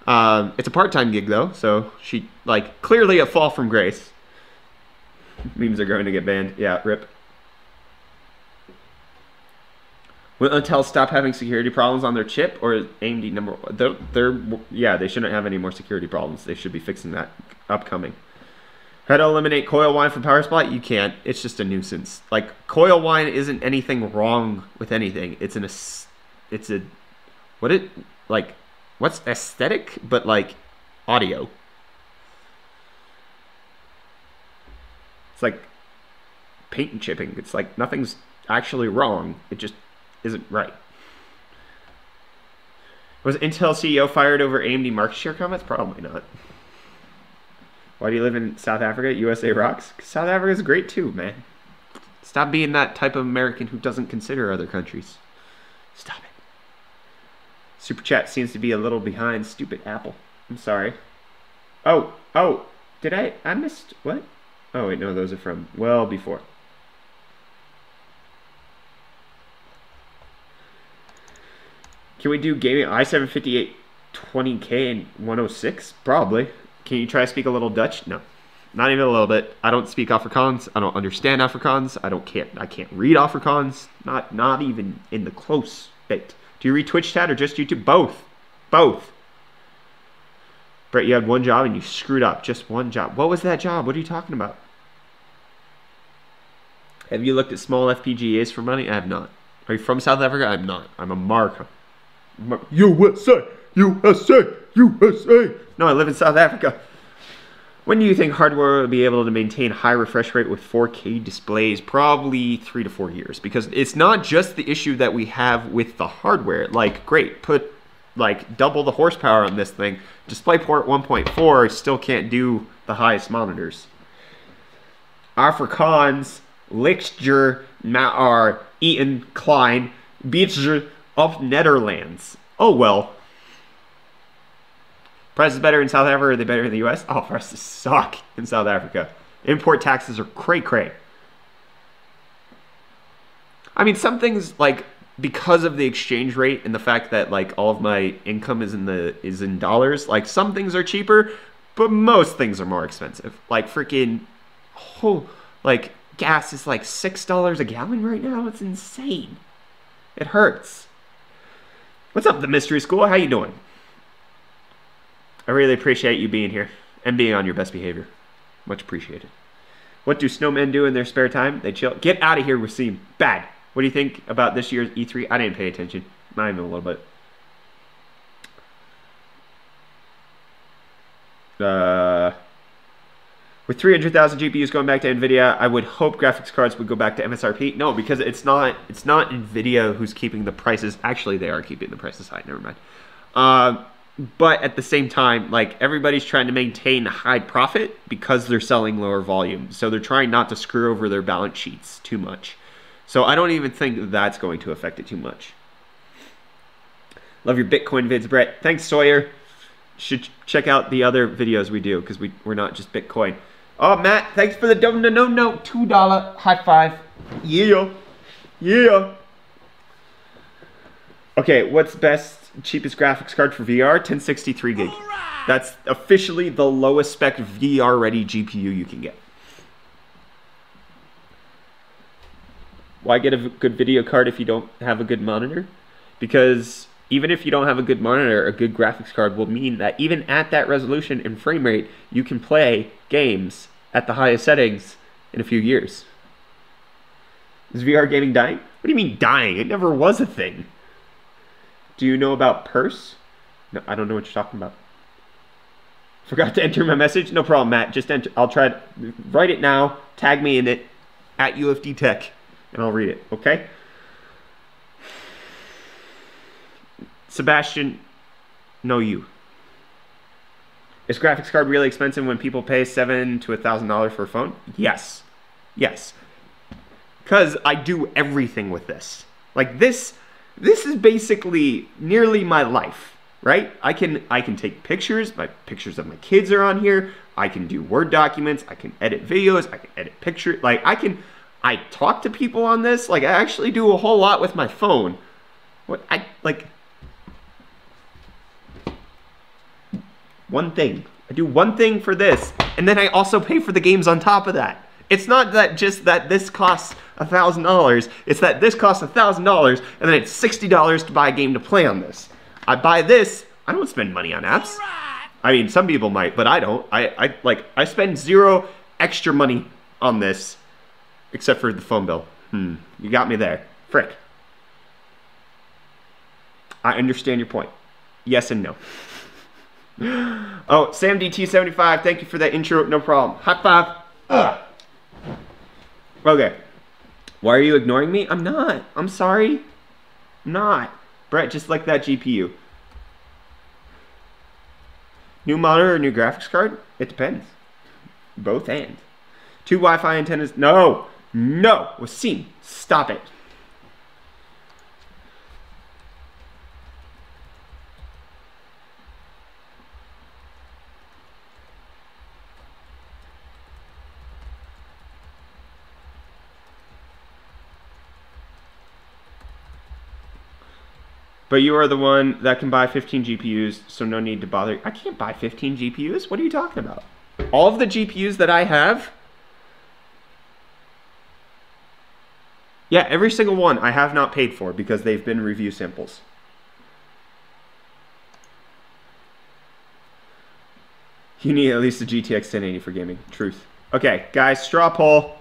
Speaker 1: It's a part-time gig though, so she clearly a fall from grace. Memes are going to get banned. Yeah, rip. Will Intel stop having security problems on their chip, or is AMD number one? Yeah, they shouldn't have any more security problems. They should be fixing that upcoming. How to eliminate coil whine from power supply? You can't. It's just a nuisance. Coil whine isn't anything wrong with anything. It's what's aesthetic, but audio. It's like paint and chipping. It's nothing's actually wrong. It just isn't right. Was Intel CEO fired over AMD market share comments? Probably not. Why do you live in South Africa? USA rocks. South Africa's great too, man. Stop being that type of American who doesn't consider other countries. Stop it. Super Chat seems to be a little behind. Stupid Apple. I'm sorry. Oh, did I missed, what? Oh wait, no, those are from well before. Can we do gaming i7 5820K and 106? Probably. Can you try to speak a little Dutch? No. Not even a little bit. I don't speak Afrikaans. I don't understand Afrikaans. I can't read Afrikaans. Not even in the close bit. Do you read Twitch chat or just YouTube? Both. Both. Brett, you had one job and you screwed up. Just one job. What was that job? What are you talking about? Have you looked at small FPGAs for money? I have not. Are you from South Africa? I'm not. I'm America. USA! USA! USA! No, I live in South Africa. When do you think hardware will be able to maintain high refresh rate with 4K displays? Probably 3 to 4 years. Because it's not just the issue that we have with the hardware. Great, put double the horsepower on this thing. DisplayPort 1.4 still can't do the highest monitors. Afrikaans, Lichtscher, naar Eten, Klein, Beecher of Netherlands. Oh well. Prices better in South Africa, or are they better in the US? Oh, prices suck in South Africa. Import taxes are cray-cray. I mean, some things, because of the exchange rate and the fact that, all of my income is in dollars, some things are cheaper, but most things are more expensive. Gas is $6 a gallon right now. It's insane. It hurts. What's up, the Mystery School? How you doing? I really appreciate you being here and being on your best behavior. Much appreciated. What do snowmen do in their spare time? They chill. Get out of here, Wasim. Bad. What do you think about this year's E3? I didn't pay attention. Not even a little bit. With 300,000 GPUs going back to NVIDIA, I would hope graphics cards would go back to MSRP. No, because it's not NVIDIA who's keeping the prices. Actually, they are keeping the prices high. Never mind. But at the same time, everybody's trying to maintain high profit because they're selling lower volume. So they're trying not to screw over their balance sheets too much. So I don't even think that's going to affect it too much. Love your Bitcoin vids, Brett. Thanks, Sawyer. Should check out the other videos we do because we're not just Bitcoin. Oh, Matt, thanks for the DONONONO $2 high five. Yeah. Yeah. Okay, what's best, cheapest graphics card for VR? 1063 gig. Right. That's officially the lowest spec VR ready GPU you can get. Why get a good video card if you don't have a good monitor? Because even if you don't have a good monitor, a good graphics card will mean that even at that resolution and frame rate, you can play games at the highest settings in a few years. Is VR gaming dying? What do you mean dying? It never was a thing. Do you know about Purse? No, I don't know what you're talking about. Forgot to enter my message? No problem, Matt. Just enter. I'll try to write it now. Tag me in it at UFD Tech, and I'll read it, okay? Sebastian, no you. Is graphics card really expensive when people pay $700 to $1,000 for a phone? Yes. Yes. Because I do everything with this. This is basically nearly my life. right? I can take pictures. My pictures of my kids are on here. I can do Word documents. I can edit videos. I can edit pictures. Like I talk to people on this. Like I actually do a whole lot with my phone. One thing. I do one thing for this, and then I also pay for the games on top of that. It's not that just that this costs $1,000. It's that this costs $1,000, and then it's $60 to buy a game to play on this. I buy this. I don't spend money on apps. I mean, some people might, but I don't. I spend zero extra money on this, except for the phone bill. You got me there. Frick. I understand your point. Yes and no. Oh, Sam DT75, thank you for that intro. No problem. High five. Ugh. Okay. Why are you ignoring me? I'm not. I'm sorry. I'm not. Brett, just like that GPU. New monitor or new graphics card? It depends. Both and. 2 Wi-Fi antennas. No. No. Wasim, stop it. But you are the one that can buy 15 GPUs, so no need to bother. I can't buy 15 GPUs? What are you talking about? All of the GPUs that I have? Yeah, every single one I have not paid for because they've been review samples. You need at least a GTX 1080 for gaming. Truth. Okay, guys, straw poll.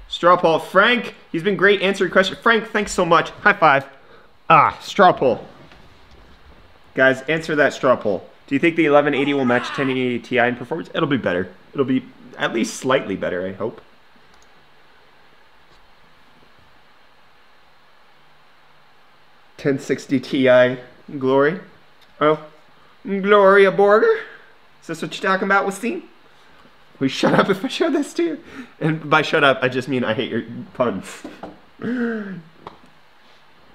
Speaker 1: Straw poll. Frank, he's been great answering questions. Frank, thanks so much. High five. Straw poll. Guys, answer that straw poll. Do you think the 1180 will match 1080 Ti in performance? It'll be better. It'll be at least slightly better, I hope. $1060 Ti glory. Oh, Gloria Borger? Is this what you're talking about, Wasim? Will you shut up if I show this to you? And by shut up, I just mean I hate your puns. In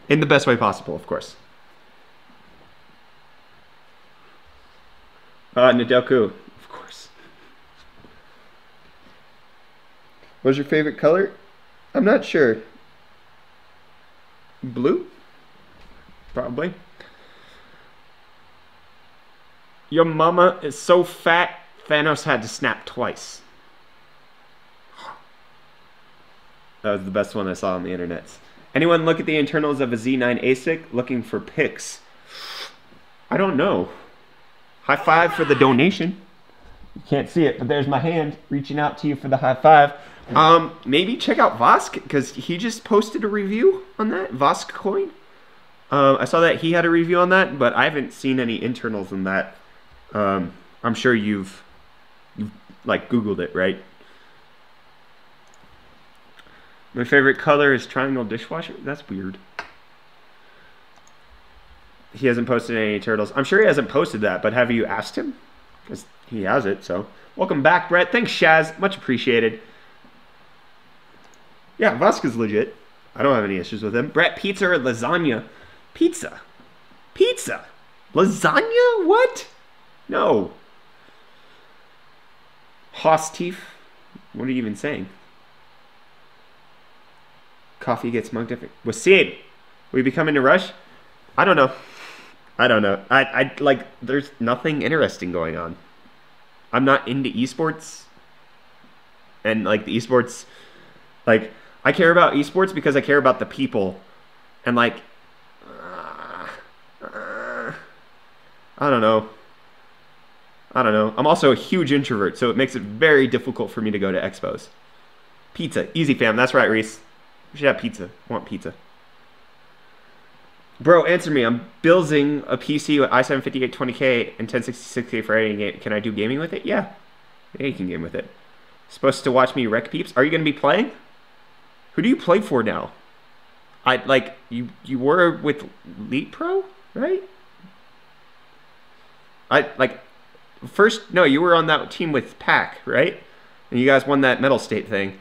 Speaker 1: the best way possible, of course. Nadelku, of course. What's your favorite color? I'm not sure. Blue? Probably. Your mama is so fat, Thanos had to snap twice. That was the best one I saw on the internet. Anyone look at the internals of a Z9 ASIC looking for pics? I don't know. High five for the donation. You can't see it, but there's my hand reaching out to you for the high five. Maybe check out Vosk, because he just posted a review on that. Vosk coin. I saw that he had a review on that, but I haven't seen any internals in that. I'm sure you've like Googled it, right? My favorite color is triangle dishwasher. That's weird. He hasn't posted any turtles. I'm sure he hasn't posted that, but have you asked him? Because he has it, so. Welcome back, Brett. Thanks, Shaz. Much appreciated. Yeah, Vosk is legit. I don't have any issues with him. Brett, pizza or lasagna? Pizza. Pizza. Lasagna? What? No. Hostief? What are you even saying? Coffee gets mugged different. Wasid, will you be coming to Rush? I don't know. I don't know. I like, there's nothing interesting going on. I'm not into esports. And like the esports, like I care about esports because I care about the people. And like, I don't know. I don't know. I'm also a huge introvert, so it makes it very difficult for me to go to expos. Pizza. Easy, fam. That's right, Reese. We should have pizza. I want pizza. Bro, answer me. I'm building a PC with i7 5820K and 1066K for editing game. Can I do gaming with it? Yeah. Yeah, you can game with it. Supposed to watch me wreck peeps? Are you going to be playing? Who do you play for now? You were with Elite Pro, right? No, you were on that team with Pac, right? And you guys won that medal state thing.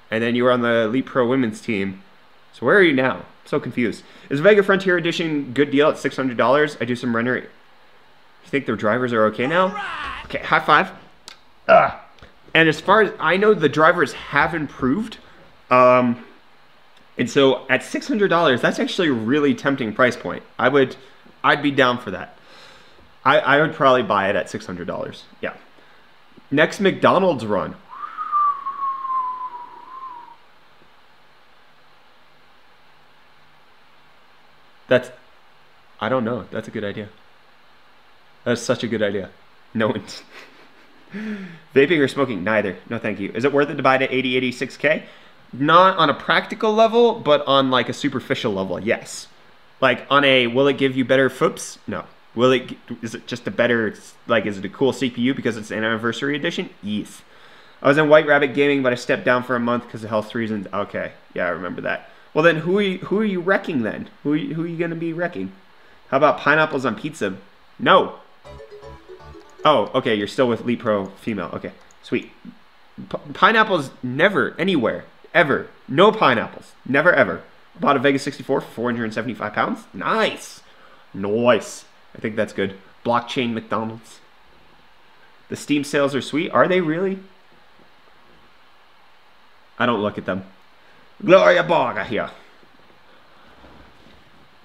Speaker 1: And then you were on the Elite Pro women's team. So where are you now? I'm so confused. Is Vega Frontier Edition good deal at $600? I do some rendering. You think their drivers are okay now? Okay, high five. And as far as I know, the drivers have improved. And so at $600, that's actually a really tempting price point. I'd be down for that. I would probably buy it at $600. Yeah. Next McDonald's run. I don't know. That's a good idea. That's such a good idea. No one's... Vaping or smoking? Neither. No, thank you. Is it worth it to buy to 86K? Not on a practical level, but on like a superficial level, yes. Like on a, will it give you better foops? No. Is it just a better, like, is it a cool CPU because it's an anniversary edition? Yes. I was in White Rabbit Gaming, but I stepped down for a month because of health reasons. Okay, yeah, I remember that. Well, then who are you wrecking then? Who are you going to be wrecking? How about pineapples on pizza? No. Oh, okay, you're still with Elite Pro female. Okay, sweet. Pineapples never, anywhere, ever. No pineapples. Never, ever. Bought a Vega 64 for 475 pounds. Nice. Nice. I think that's good. Blockchain McDonald's. The Steam sales are sweet. Are they really? I don't look at them. Gloria Borga here.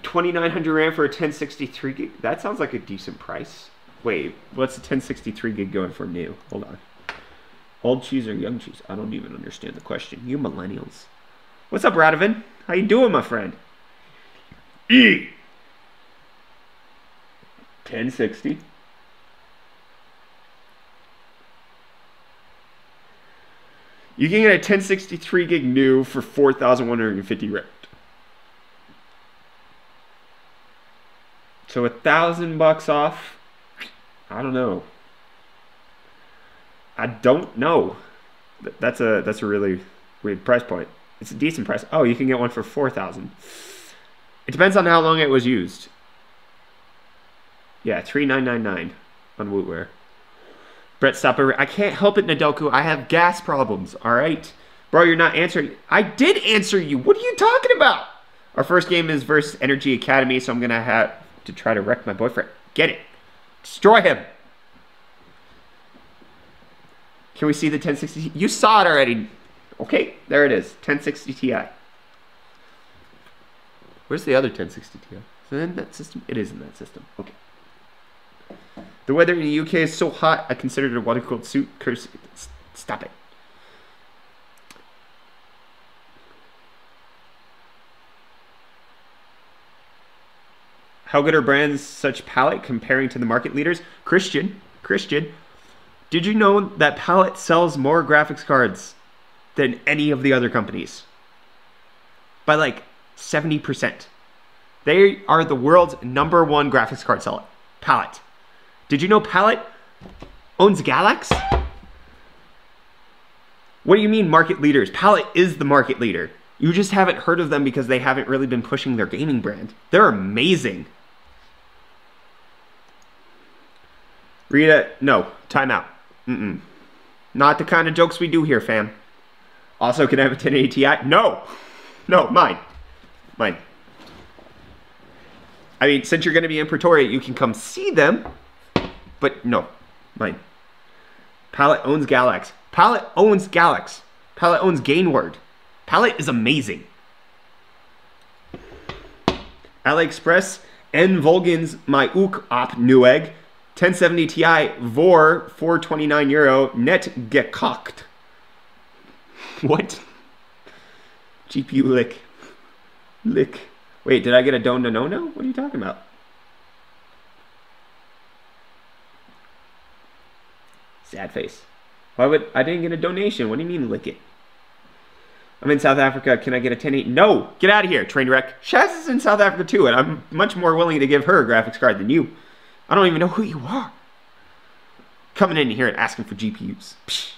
Speaker 1: 2900 RAM for a 1063 gig. That sounds like a decent price. Wait, what's a 1063 gig going for new? Hold on. Old cheese or young cheese? I don't even understand the question. You millennials. What's up, Radovan? How you doing, my friend? 1060. You can get a 1063 gig new for 4,150 rand. So $1,000 off. I don't know. I don't know. That's a really weird price point. It's a decent price. Oh, you can get one for 4,000. It depends on how long it was used. Yeah, 3,999 on Wootware. Brett, stop it. I can't help it, Nadelku. I have gas problems, all right? Bro, you're not answering. I did answer you. What are you talking about? Our first game is versus Energy Academy, so I'm going to have to try to wreck my boyfriend. Get it. Destroy him. Can we see the 1060? You saw it already. Okay, there it is. 1060 Ti. Where's the other 1060 Ti? Is it in that system? It is in that system. Okay. The weather in the UK is so hot, I considered it a water-cooled suit. Curse. Stop it. How good are brands such Palette comparing to the market leaders? Christian, did you know that Palette sells more graphics cards than any of the other companies? By like 70%. They are the world's #1 graphics card seller. Palette. Did you know Palette owns Galax? What do you mean market leaders? Palette is the market leader. You just haven't heard of them because they haven't really been pushing their gaming brand. They're amazing. Rita, no, time out. Not the kind of jokes we do here, fam. Also, can I have a 1080 Ti? No, mine. I mean, since you're going to be in Pretoria, you can come see them. But no, mine. Palette owns Galax. Palette owns Galax. Palette owns Gainward. Palette is amazing. AliExpress en Volgens my ook op Newegg. 1070 Ti voor 429 euro net gekocht. What? GPU lick. Wait, did I get a DONONONO? What are you talking about? Sad face. Why would I didn't get a donation? What do you mean lick it? I'm in South Africa. Can I get a 1080? No! Get out of here, train wreck. Shaz is in South Africa too, and I'm much more willing to give her a graphics card than you. I don't even know who you are. Coming in here and asking for GPUs. Psh.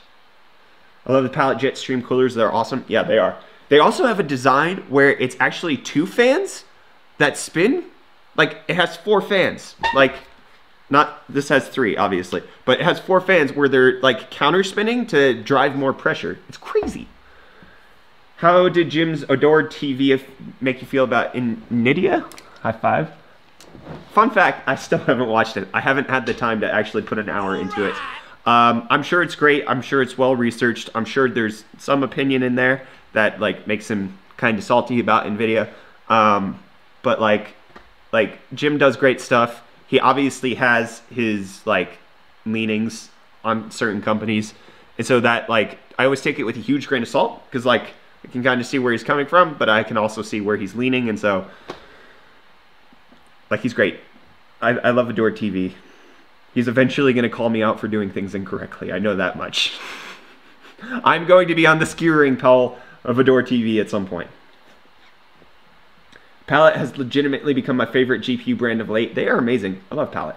Speaker 1: I love the Palette Jet Stream coolers. They're awesome. Yeah, they are. They also have a design where it's actually 2 fans that spin. Like, it has 4 fans. Like, not, this has 3, obviously. But it has 4 fans where they're, like, counter spinning to drive more pressure. It's crazy. How did Jim's adored TV make you feel about Nydia? High five. Fun fact, I still haven't watched it. I haven't had the time to actually put an hour into it. I'm sure it's great. I'm sure it's well researched. I'm sure there's some opinion in there that like makes him kind of salty about Nvidia. But like Jim does great stuff. He obviously has his like leanings on certain companies, and so that like I always take it with a huge grain of salt because like I can kind of see where he's coming from, but I can also see where he's leaning, and so like he's great. I love Adore TV. He's eventually going to call me out for doing things incorrectly. I know that much. I'm going to be on the skewering pole of Adore TV at some point. Palette has legitimately become my favorite GPU brand of late. They are amazing. I love Palette.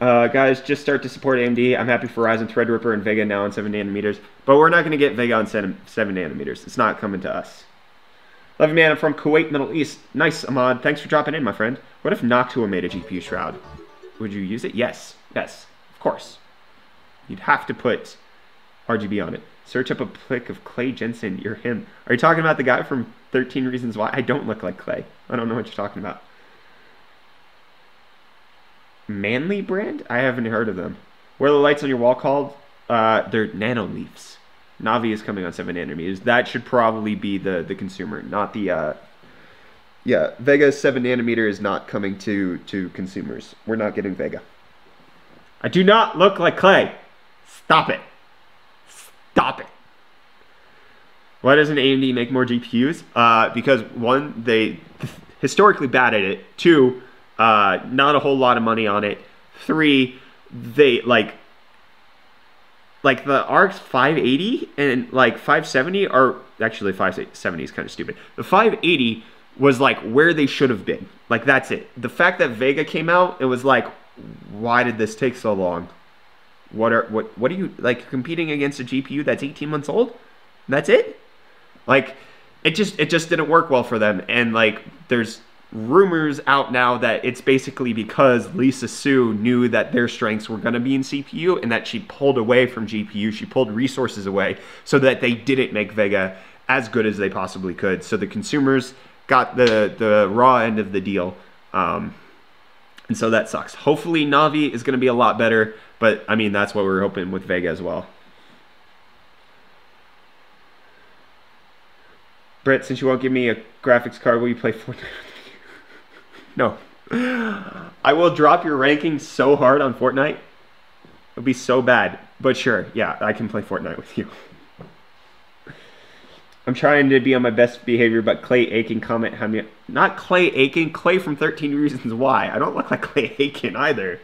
Speaker 1: Guys, just start to support AMD. I'm happy for Ryzen Threadripper and Vega now on 7 nanometers. But we're not going to get Vega on 7 nanometers. It's not coming to us. Love you, man. I'm from Kuwait, Middle East. Nice, Ahmad. Thanks for dropping in, my friend. What if Noctua made a GPU shroud? Would you use it? Yes. Yes. Of course. You'd have to put RGB on it. Search up a pic of Clay Jensen. You're him. Are you talking about the guy from 13 Reasons Why? I don't look like Clay. I don't know what you're talking about. Manly brand? I haven't heard of them. What are the lights on your wall called? They're Nanoleafs. Navi is coming on 7 nanometers. That should probably be the consumer, not the... Yeah, Vega 7 nanometer is not coming to consumers. We're not getting Vega. I do not look like Clay. Stop it. Stop it. Why doesn't AMD make more GPUs? Because one, they historically bad at it. Two, not a whole lot of money on it. Three, they like the RX 580 and like 570 are actually 570 is kind of stupid. The 580 was like where they should have been. Like that's it. The fact that Vega came out, it was like, why did this take so long? What are you like competing against a GPU that's 18 months old? That's it? Like it just didn't work well for them. And like there's rumors out now that it's basically because Lisa Su knew that their strengths were going to be in CPU and that she pulled away from GPU. She pulled resources away so that they didn't make Vega as good as they possibly could. So the consumers got the raw end of the deal. And so that sucks. Hopefully Navi is going to be a lot better, but I mean, that's what we're hoping with Vega as well. Brett, since you won't give me a graphics card, will you play Fortnite? No. I will drop your ranking so hard on Fortnite. It'll be so bad. But sure, yeah, I can play Fortnite with you. I'm trying to be on my best behavior, but Clay Aiken comment how me. Not Clay Aiken, Clay from 13 Reasons Why. I don't look like Clay Aiken either.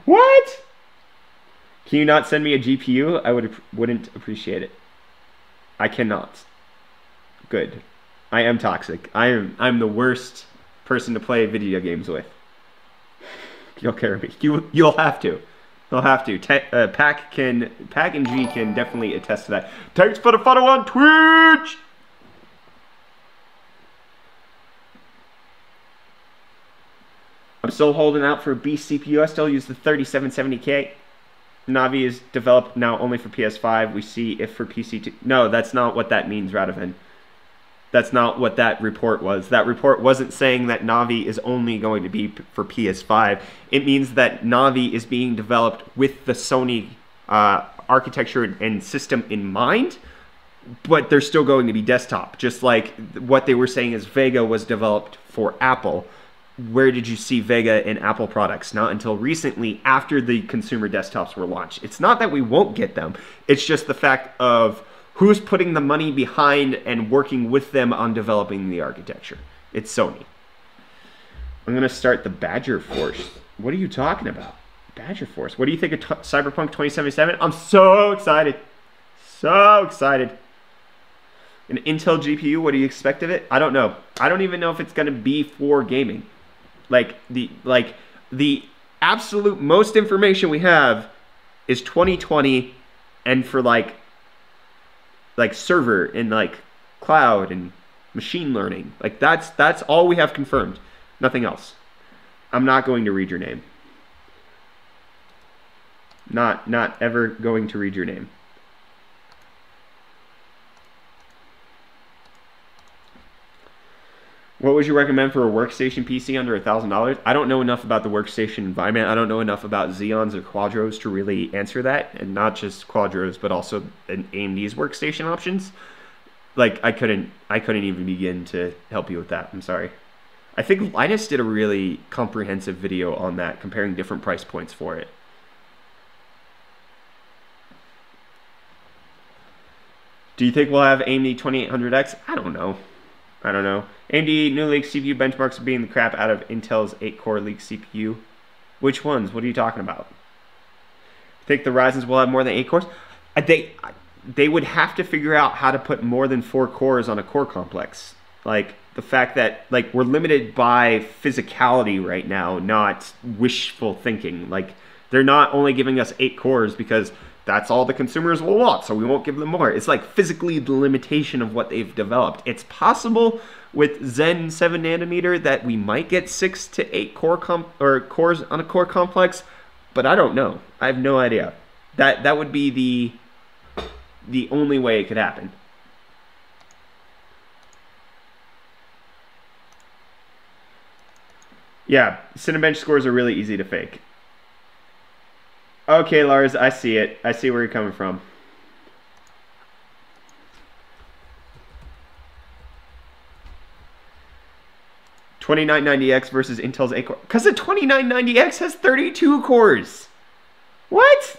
Speaker 1: What? Can you not send me a GPU? I wouldn't appreciate it. I cannot. Good. I am toxic. I'm the worst person to play video games with. You'll carry me. You'll have to. You'll have to. Pack and G can definitely attest to that. Thanks for the follow on Twitch. I'm still holding out for a beast CPU. I still use the 3770K. Navi is developed now only for PS5. We see if for PC too. No, that's not what that means, Radovan. That's not what that report was. That report wasn't saying that Navi is only going to be for PS5. It means that Navi is being developed with the Sony architecture and system in mind, but they're still going to be desktop. Just like what they were saying is Vega was developed for Apple. Where did you see Vega in Apple products? Not until recently, after the consumer desktops were launched. It's not that we won't get them. It's just the fact of who's putting the money behind and working with them on developing the architecture. It's Sony. I'm going to start the Badger Force. What are you talking about? Badger Force. What do you think of Cyberpunk 2077? I'm so excited. So excited. An Intel GPU, what do you expect of it? I don't know. I don't even know if it's going to be for gaming. Like the absolute most information we have is 2020 and for like server and like cloud and machine learning. Like that's all we have confirmed. Nothing else. I'm not going to read your name. Not ever going to read your name. What would you recommend for a workstation PC under $1,000? I don't know enough about the workstation environment. I don't know enough about Xeons or Quadros to really answer that, and not just Quadros, but also AMD's workstation options. Like I couldn't even begin to help you with that. I'm sorry. I think Linus did a really comprehensive video on that, comparing different price points for it. Do you think we'll have AMD 2800X? I don't know. AMD new leaked CPU benchmarks are beating the crap out of Intel's 8-core leaked CPU. Which ones? What are you talking about? Think the Ryzen's will have more than 8 cores? They would have to figure out how to put more than 4 cores on a core complex. Like the fact that like we're limited by physicality right now, not wishful thinking. Like they're not only giving us 8 cores because that's all the consumers will want, so we won't give them more. It's like physically the limitation of what they've developed. It's possible with Zen 7 nanometer that we might get 6 to 8 cores on a core complex, but I don't know. I have no idea. That would be the only way it could happen. Yeah, Cinebench scores are really easy to fake. Okay, Lars, I see it. I see where you're coming from. $2990X versus Intel's 8 core. Because the 2990X has 32 cores. What?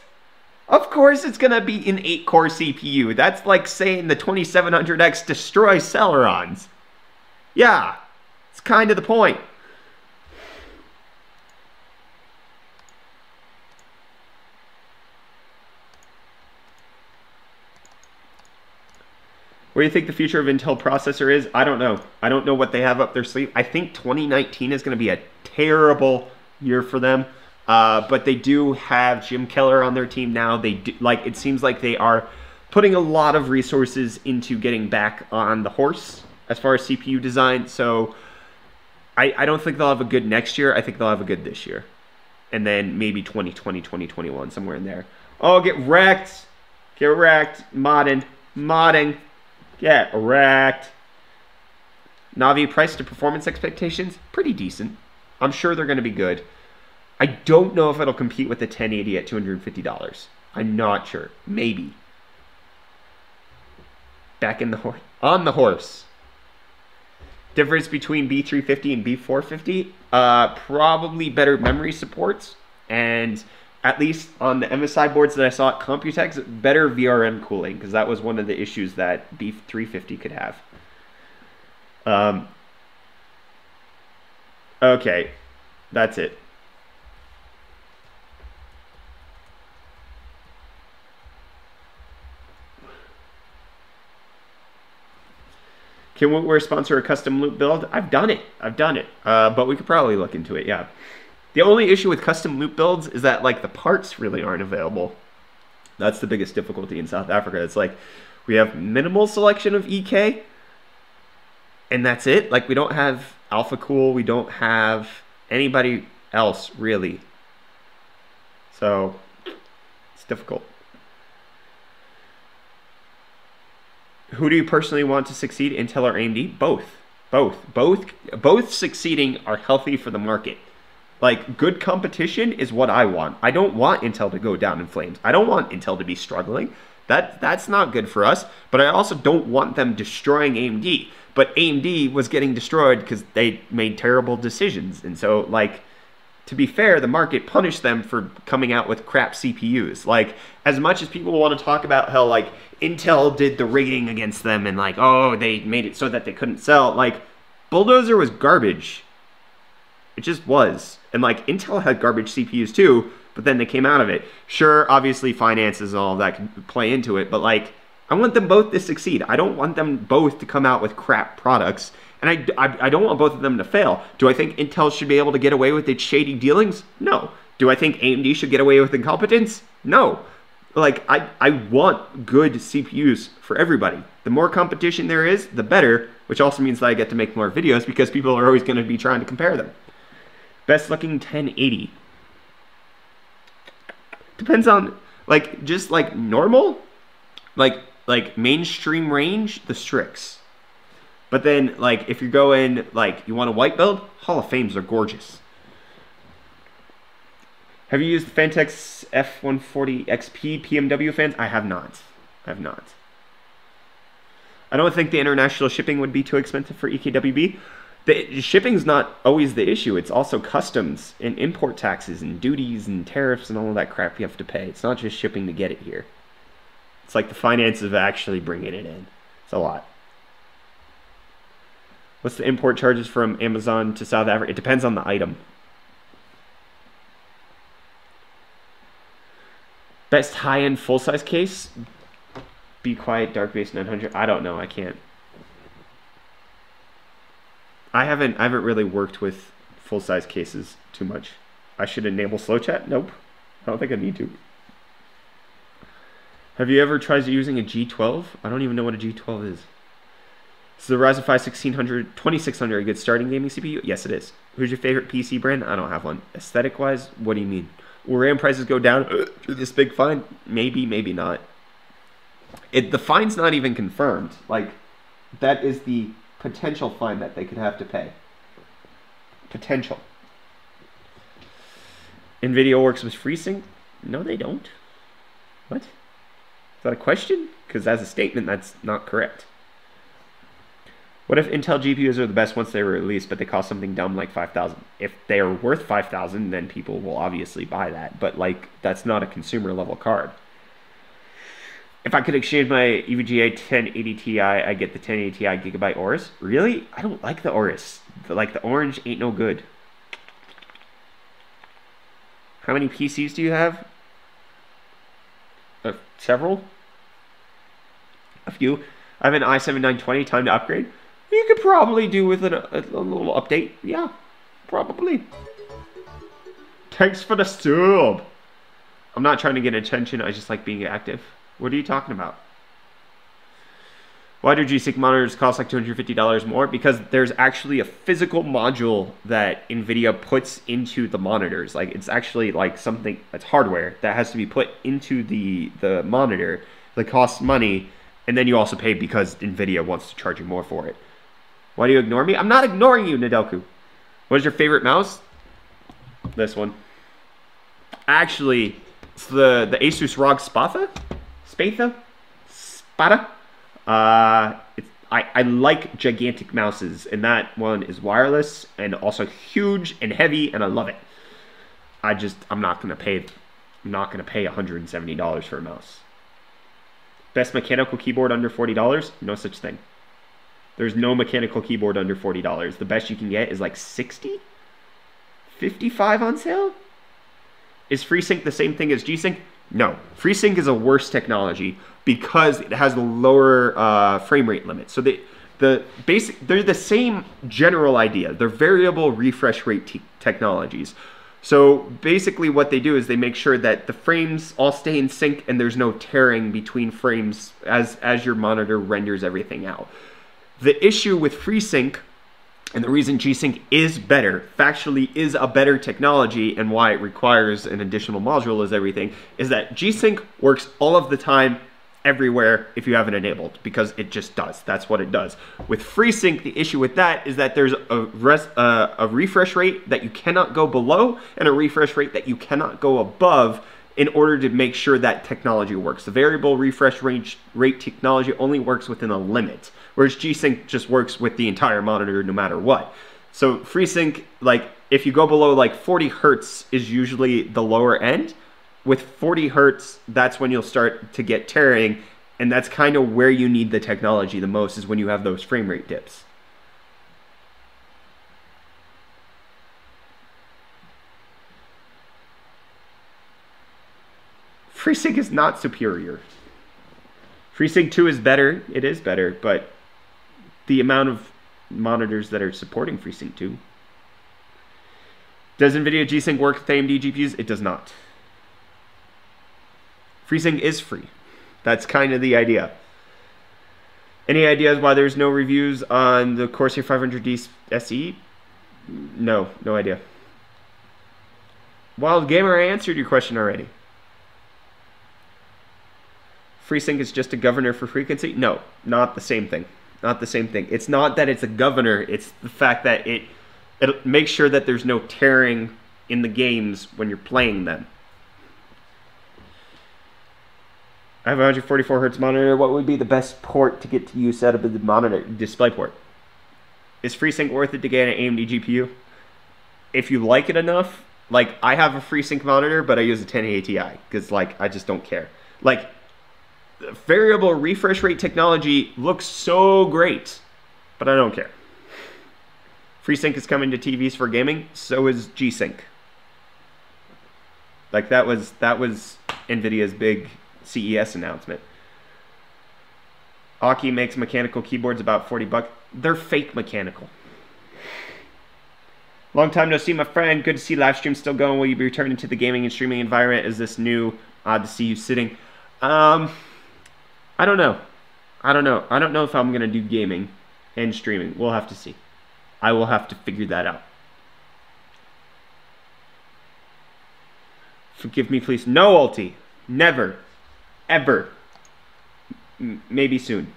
Speaker 1: Of course it's going to be an 8-core CPU. That's like saying the 2700X destroys Celerons. Yeah, it's kind of the point. What do you think the future of Intel processor is? I don't know. I don't know what they have up their sleeve. I think 2019 is going to be a terrible year for them. But they do have Jim Keller on their team now. They do, like, it seems like they are putting a lot of resources into getting back on the horse as far as CPU design. So I don't think they'll have a good next year. I think they'll have a good this year. And then maybe 2020, 2021, somewhere in there. Oh, get wrecked. Get wrecked. Modding. Get wrecked. Navi price to performance expectations, pretty decent. I'm sure they're going to be good. I don't know if it'll compete with the 1080 at $250. I'm not sure. Maybe. Back in the horse. On the horse. Difference between B350 and B450? Probably better memory supports. And at least on the MSI boards that I saw at Computex, better VRM cooling, because that was one of the issues that B350 could have. Okay, that's it. Can Wootware sponsor a custom loop build? I've done it. But we could probably look into it, yeah. The only issue with custom loop builds is that like the parts really aren't available. That's the biggest difficulty in South Africa. It's like we have minimal selection of EK, and that's it. Like we don't have Alpha Cool, we don't have anybody else really. So it's difficult. Who do you personally want to succeed, Intel or AMD? Both succeeding are healthy for the market. Like, good competition is what I want. I don't want Intel to go down in flames. I don't want Intel to be struggling. That's not good for us. But I also don't want them destroying AMD. But AMD was getting destroyed because they made terrible decisions. And so, like, to be fair, the market punished them for coming out with crap CPUs. Like, as much as people want to talk about how, like, Intel did the rating against them and, like, oh, they made it so that they couldn't sell. Like, Bulldozer was garbage. It just was. And like Intel had garbage CPUs too, but then they came out of it. Sure, obviously finances and all of that can play into it, but like I want them both to succeed. I don't want them both to come out with crap products, and I don't want both of them to fail. Do I think Intel should be able to get away with its shady dealings? No. Do I think AMD should get away with incompetence? No. Like I want good CPUs for everybody. The more competition there is, the better, which also means that I get to make more videos because people are always going to be trying to compare them. Best looking 1080. Depends on, like, just like normal, like mainstream range, the Strix. But then, like, if you're going, like, you want a white build, Hall of Fames are gorgeous. Have you used the Fantex F140 XP PMW fans? I have not. I have not. I don't think the international shipping would be too expensive for EKWB. The shipping's not always the issue. It's also customs and import taxes and duties and tariffs and all of that crap you have to pay. It's not just shipping to get it here. It's like the finances of actually bringing it in. It's a lot. What's the import charges from Amazon to South Africa? It depends on the item. Best high-end full-size case? Be Quiet Dark Base 900. I don't know. I can't. I haven't really worked with full-size cases too much. I should enable slow chat? Nope. I don't think I need to. Have you ever tried using a G12? I don't even know what a G12 is. Is the Ryzen 5 2600 a good starting gaming CPU? Yes, it is. Who's your favorite PC brand? I don't have one. Aesthetic-wise, what do you mean? Will RAM prices go down through this big fine? Maybe, maybe not. The fine's not even confirmed. Like, that is the potential fine that they could have to pay. Potential. NVIDIA works with FreeSync? No, they don't. What? Is that a question? Because as a statement, that's not correct. What if Intel GPUs are the best once they were released, but they cost something dumb like $5,000? If they are worth $5,000, then people will obviously buy that. But, like, that's not a consumer-level card. If I could exchange my EVGA 1080 Ti, I get the 1080 Ti Gigabyte Aorus. Really? I don't like the Aorus. Like, the orange ain't no good. How many PCs do you have? Several? A few. I have an i7-920. Time to upgrade. You could probably do with a little update. Yeah, probably. Thanks for the sub. I'm not trying to get attention. I just like being active. What are you talking about? Why do G-Sync monitors cost like $250 more? Because there's actually a physical module that NVIDIA puts into the monitors. Like, it's actually like something that's hardware that has to be put into the monitor that costs money. And then you also pay because NVIDIA wants to charge you more for it. Why do you ignore me? I'm not ignoring you, Nadelku. What is your favorite mouse? This one. Actually, it's the Asus ROG Spatha? Spada? I like gigantic mouses, and that one is wireless and also huge and heavy, and I love it. I'm not gonna pay $170 for a mouse. Best mechanical keyboard under $40? No such thing. There's no mechanical keyboard under $40. The best you can get is like 60? 55 on sale? Is FreeSync the same thing as G-Sync? No. FreeSync is a worse technology because it has a lower frame rate limit. So they're the same general idea. They're variable refresh rate technologies. So basically what they do is they make sure that the frames all stay in sync and there's no tearing between frames as your monitor renders everything out. The issue with FreeSync, and the reason G-Sync is better, factually is a better technology, and why it requires an additional module is everything, is that G-Sync works all of the time, everywhere, if you have it enabled, because it just does. That's what it does. With FreeSync, the issue with that is that there's a refresh rate that you cannot go below, and a refresh rate that you cannot go above, in order to make sure that technology works. The variable refresh rate technology only works within a limit, whereas G-Sync just works with the entire monitor no matter what. So FreeSync, like, if you go below like 40 hertz is usually the lower end. With 40 hertz, that's when you'll start to get tearing, and that's kind of where you need the technology the most, is when you have those frame rate dips. FreeSync is not superior. FreeSync 2 is better. It is better, but the amount of monitors that are supporting FreeSync 2. Does NVIDIA G-Sync work with AMD GPUs? It does not. FreeSync is free. That's kind of the idea. Any ideas why there's no reviews on the Corsair 500D SE? No idea. Wild Gamer, I answered your question already. FreeSync is just a governor for frequency? No, not the same thing. Not the same thing. It's not that it's a governor. It's the fact that it makes sure that there's no tearing in the games when you're playing them. I have a 144 hertz monitor. What would be the best port to get to use out of the monitor display port? Is FreeSync worth it to get an AMD GPU? If you like it enough, like I have a FreeSync monitor, but I use a 1080 Ti because like I just don't care. Like variable refresh rate technology looks so great, but I don't care. FreeSync is coming to TVs for gaming. So is G-Sync. Like that was NVIDIA's big CES announcement. Aki makes mechanical keyboards about 40 bucks. They're fake mechanical. Long time no see, my friend. Good to see live stream still going. Will you be returning to the gaming and streaming environment? Is this new? Odd to see you sitting. I don't know. I don't know if I'm gonna do gaming and streaming. We'll have to see. I will have to figure that out. Forgive me, please. No, Ulti. Never. Ever. Maybe soon.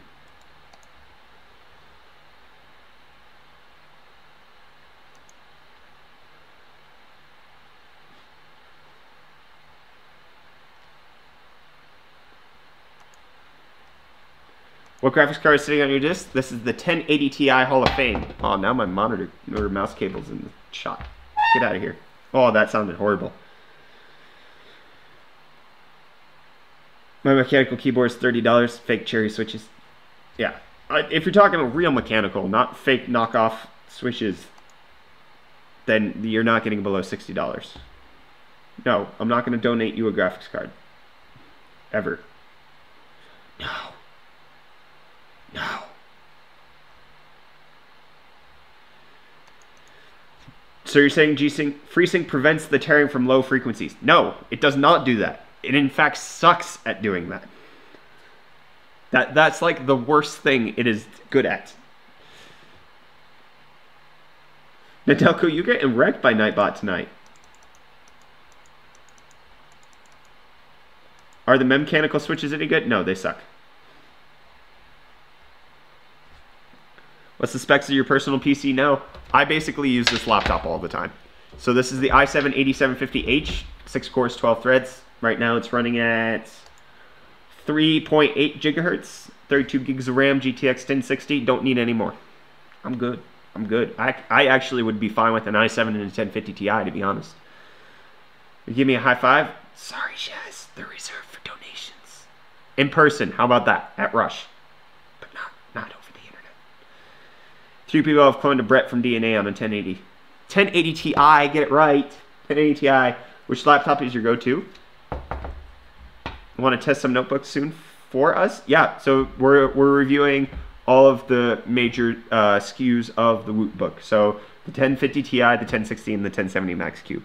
Speaker 1: What graphics card is sitting on your disc? This is the 1080 Ti Hall of Fame. Oh, now my monitor or mouse cable's in the shot. Get out of here. Oh, that sounded horrible. My mechanical keyboard's $30. Fake cherry switches. Yeah. If you're talking real mechanical, not fake knockoff switches, then you're not getting below $60. No, I'm not going to donate you a graphics card. Ever. No. No. So you're saying G-Sync, FreeSync prevents the tearing from low frequencies? No, it does not do that. It in fact sucks at doing that. That's like the worst thing it is good at. Nadelko, you're getting wrecked by Nightbot tonight. Are the mechanical switches any good? No, they suck. What's the specs of your personal PC? No, I basically use this laptop all the time. So this is the i7-8750H, 6 cores, 12 threads. Right now it's running at 3.8 gigahertz, 32 gigs of RAM, GTX 1060. Don't need any more. I'm good. I'm good. I actually would be fine with an i7 and a 1050 Ti, to be honest. You give me a high five? Sorry, Shaz. They're reserved for donations. In person, how about that? At Rush. But not over the internet. 3 people have cloned a Brett from DNA on a 1080. 1080 Ti, get it right. 1080 Ti. Which laptop is your go-to? Want to test some notebooks soon for us? Yeah, so we're reviewing all of the major SKUs of the Woot book. So the 1050 Ti, the 1060, and the 1070 Max Q.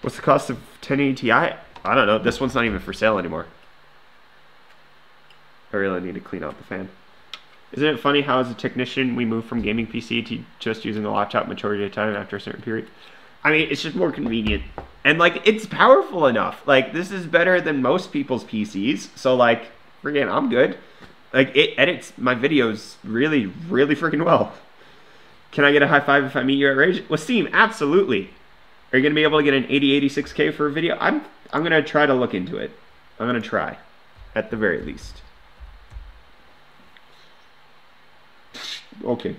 Speaker 1: What's the cost of 1080 Ti? I don't know. This one's not even for sale anymore. I really need to clean out the fan. Isn't it funny how as a technician we move from gaming PC to just using a laptop majority of the time after a certain period? I mean, it's just more convenient. And, like, it's powerful enough. Like, this is better than most people's PCs. So, like, friggin', I'm good. Like, it edits my videos really, really freaking well. Can I get a high five if I meet you at Rage? Wasim, absolutely. Are you going to be able to get an 8086K for a video? I'm going to try to look into it. I'm going to try, at the very least. Okay.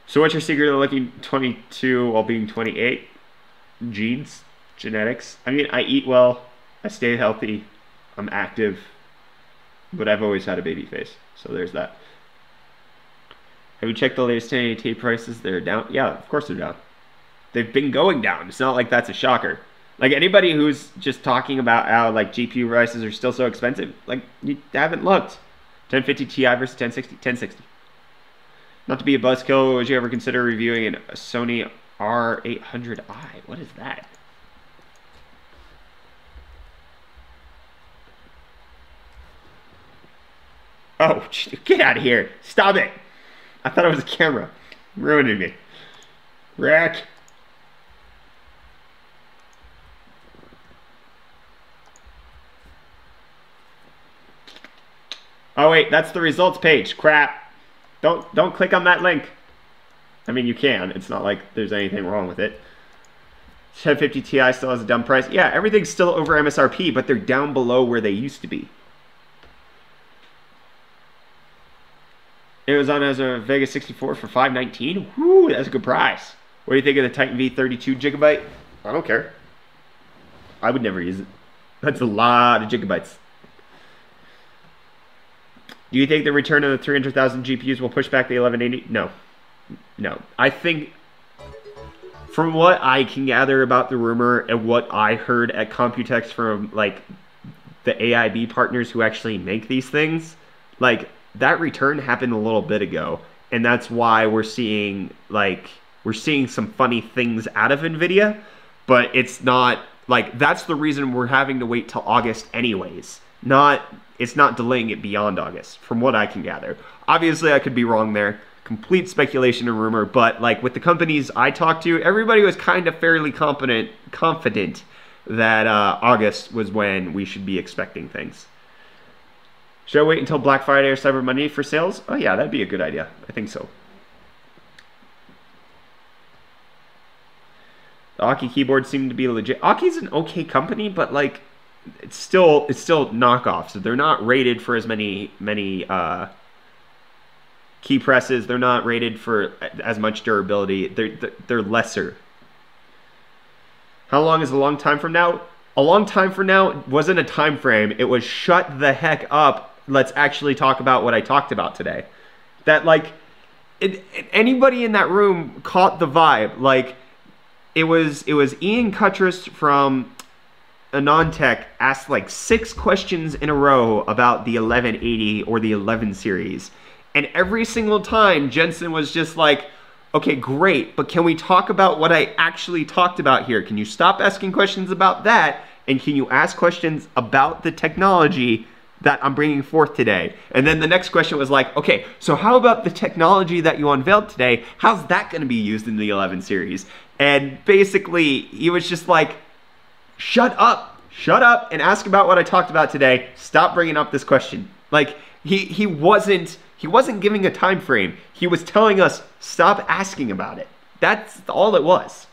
Speaker 1: So what's your secret to looking 22 while being 28? Genes, genetics. I mean, I eat well, I stay healthy, I'm active, but I've always had a baby face. So there's that. Have you checked the latest 1080 prices? They're down? Yeah, of course they're down. They've been going down. It's not like that's a shocker. Like anybody who's just talking about how like GPU prices are still so expensive, like you haven't looked. 1050 Ti versus 1060. Not to be a buzzkill, would you ever consider reviewing a Sony R800i? What is that? Oh, get out of here. Stop it. I thought it was a camera. Ruining me. Rack. Oh wait, that's the results page. Crap. Don't click on that link. I mean, you can. It's not like there's anything wrong with it. 1050 Ti still has a dumb price. Yeah, everything's still over MSRP, but they're down below where they used to be. It was on as a Vega 64 for $519. Whoo, that's a good price. What do you think of the Titan V 32 gigabyte? I don't care. I would never use it. That's a lot of gigabytes. Do you think the return of the 300,000 GPUs will push back the 1180? No. No. I think, from what I can gather about the rumor and what I heard at Computex from, like, the AIB partners who actually make these things, like, that return happened a little bit ago. And that's why we're seeing, like, some funny things out of NVIDIA. But it's not, like, that's the reason we're having to wait till August anyways. It's not delaying it beyond August, from what I can gather. Obviously, I could be wrong there. Complete speculation and rumor, but like with the companies I talked to, everybody was kind of fairly confident that August was when we should be expecting things. Should I wait until Black Friday or Cyber Monday for sales? Oh yeah, that'd be a good idea. I think so. The Aki keyboards seem to be legit. Aki's an okay company, but like it's still knockoffs. So they're not rated for as many key presses. They're not rated for as much durability. They're lesser. How long is a long time from now? A long time from now wasn't a time frame. It was shut the heck up. Let's actually talk about what I talked about today. That like anybody in that room caught the vibe. Like it was Ian Cuttress from Anantech asked like 6 questions in a row about the 1180 or the 11 series. And every single time, Jensen was just like, okay, great, but can we talk about what I actually talked about here? Can you stop asking questions about that? And can you ask questions about the technology that I'm bringing forth today? And then the next question was like, okay, so how about the technology that you unveiled today? How's that going to be used in the 11 series? And basically, he was just like, shut up and ask about what I talked about today. Stop bringing up this question. Like he wasn't giving a time frame. He was telling us stop asking about it. That's all it was.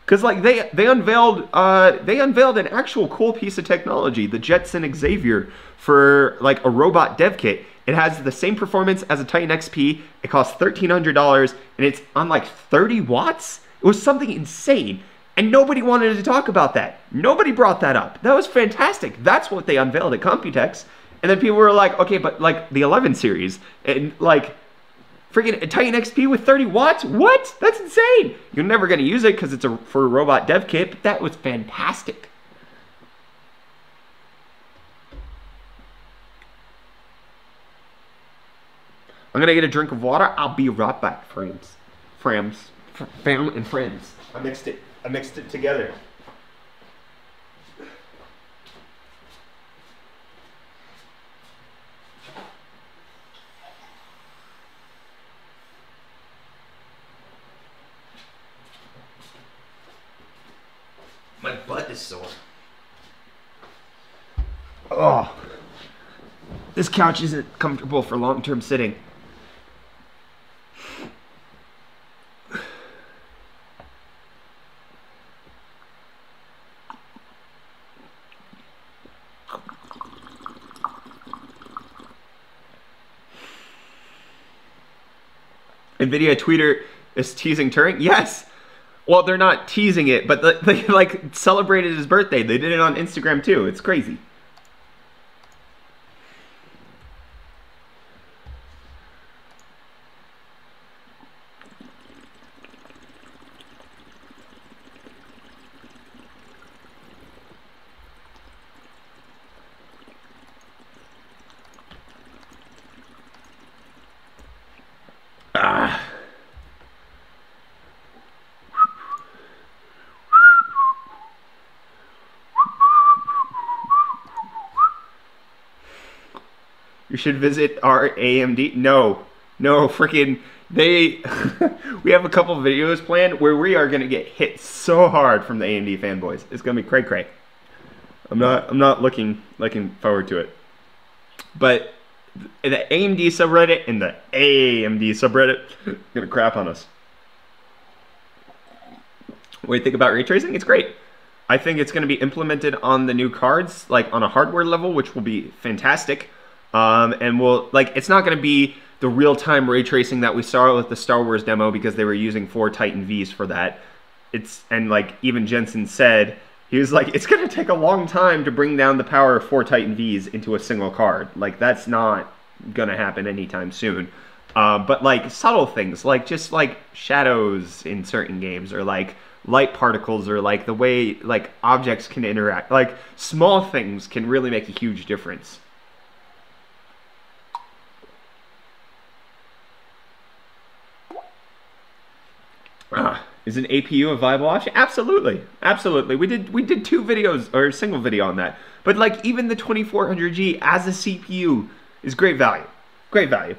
Speaker 1: Cuz like they unveiled an actual cool piece of technology, the Jetson Xavier, for like a robot dev kit. It has the same performance as a Titan XP. It costs $1,300 and it's on like 30 watts. It was something insane. And nobody wanted to talk about that. Nobody brought that up. That was fantastic. That's what they unveiled at Computex. And then people were like, okay, but like the 11 series and like freaking Titan XP with 30 watts? What? That's insane. You're never going to use it because it's for a robot dev kit, but that was fantastic. I'm going to get a drink of water. I'll be right back, friends. Fam and friends. I mixed it together. My butt is sore. Oh. This couch isn't comfortable for long-term sitting. NVIDIA tweeter is teasing Turing? Yes. Well, they're not teasing it, but they like celebrated his birthday. They did it on Instagram too. It's crazy. You should visit our AMD. No, freaking they. We have a couple videos planned where we are gonna get hit so hard from the AMD fanboys. It's gonna be cray cray. I'm not looking forward to it. But the AMD subreddit and the AMD subreddit are gonna crap on us. What do you think about ray tracing? It's great. I think it's going to be implemented on the new cards, like on a hardware level, which will be fantastic. And we'll like it's not going to be the real-time ray tracing that we saw with the Star Wars demo because they were using 4 Titan Vs for that. And like even Jensen said, he was like, it's going to take a long time to bring down the power of 4 Titan Vs into a single card. Like that's not going to happen anytime soon. But like subtle things, like just like shadows in certain games, or like light particles, or like the way like objects can interact, like small things can really make a huge difference. Is an APU a viable option? Absolutely, absolutely. We did 2 videos or a single video on that. But like even the 2400G as a CPU is great value, great value.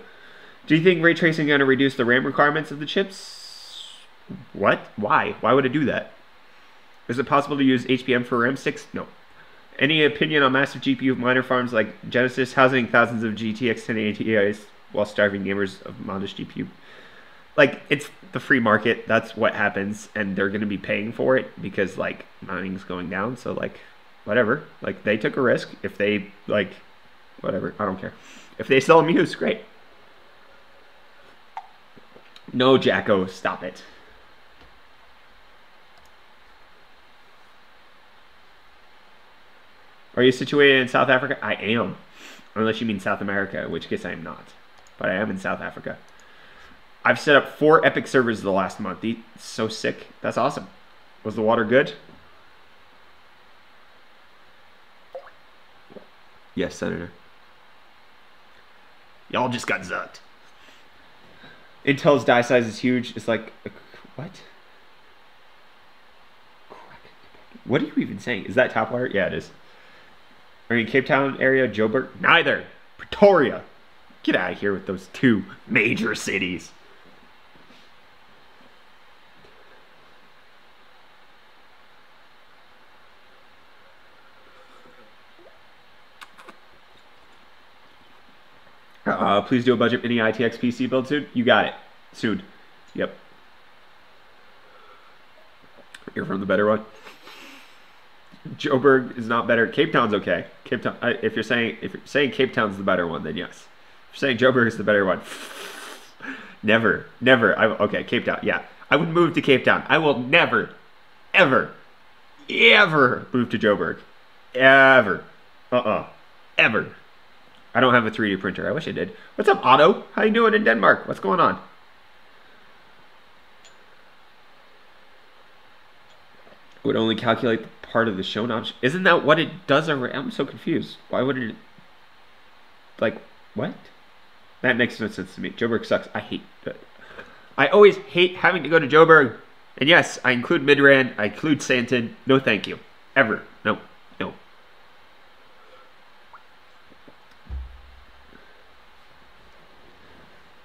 Speaker 1: Do you think ray tracing is going to reduce the RAM requirements of the chips? What? Why? Why would it do that? Is it possible to use HBM for RAM sticks? No. Any opinion on massive GPU miner farms like Genesis housing thousands of GTX 1080 Ti's while starving gamers of modest GPU? Like, it's the free market. That's what happens, and they're going to be paying for it because, like, mining's going down. So, like, whatever. Like, they took a risk. If they, like, whatever. I don't care. If they sell Muse, great. No, Jacko, stop it. Are you situated in South Africa? I am. Unless you mean South America, in which case I am not. But I am in South Africa. I've set up 4 Epic servers the last month. It's so sick. That's awesome. Was the water good? Yes, Senator. Y'all just got zucked. Intel's die size is huge. It's like, what? What are you even saying? Is that top wire? Yeah, it is. Are you in Cape Town area, Joburg? Neither. Pretoria. Get out of here with those 2 major cities. Please do a budget mini ITX PC build soon. You got it. Soon. Yep. You're from the better one. Joburg is not better. Cape Town's okay. Cape Town. If you're saying Cape Town's the better one, then yes. If you're saying Joburg is the better one, never. Okay, Cape Town. Yeah, I would move to Cape Town. I will never, ever move to Joburg. Ever. Ever. I don't have a 3D printer. I wish I did. What's up, Otto? How you doing in Denmark? What's going on? It would only calculate the part of the shown option. Isn't that what it does already? I'm so confused. Why would it... Like, what? That makes no sense to me. Joburg sucks. I hate that. I always hate having to go to Joburg. And yes, I include Midrand. I include Santon. No thank you. Ever. No. No.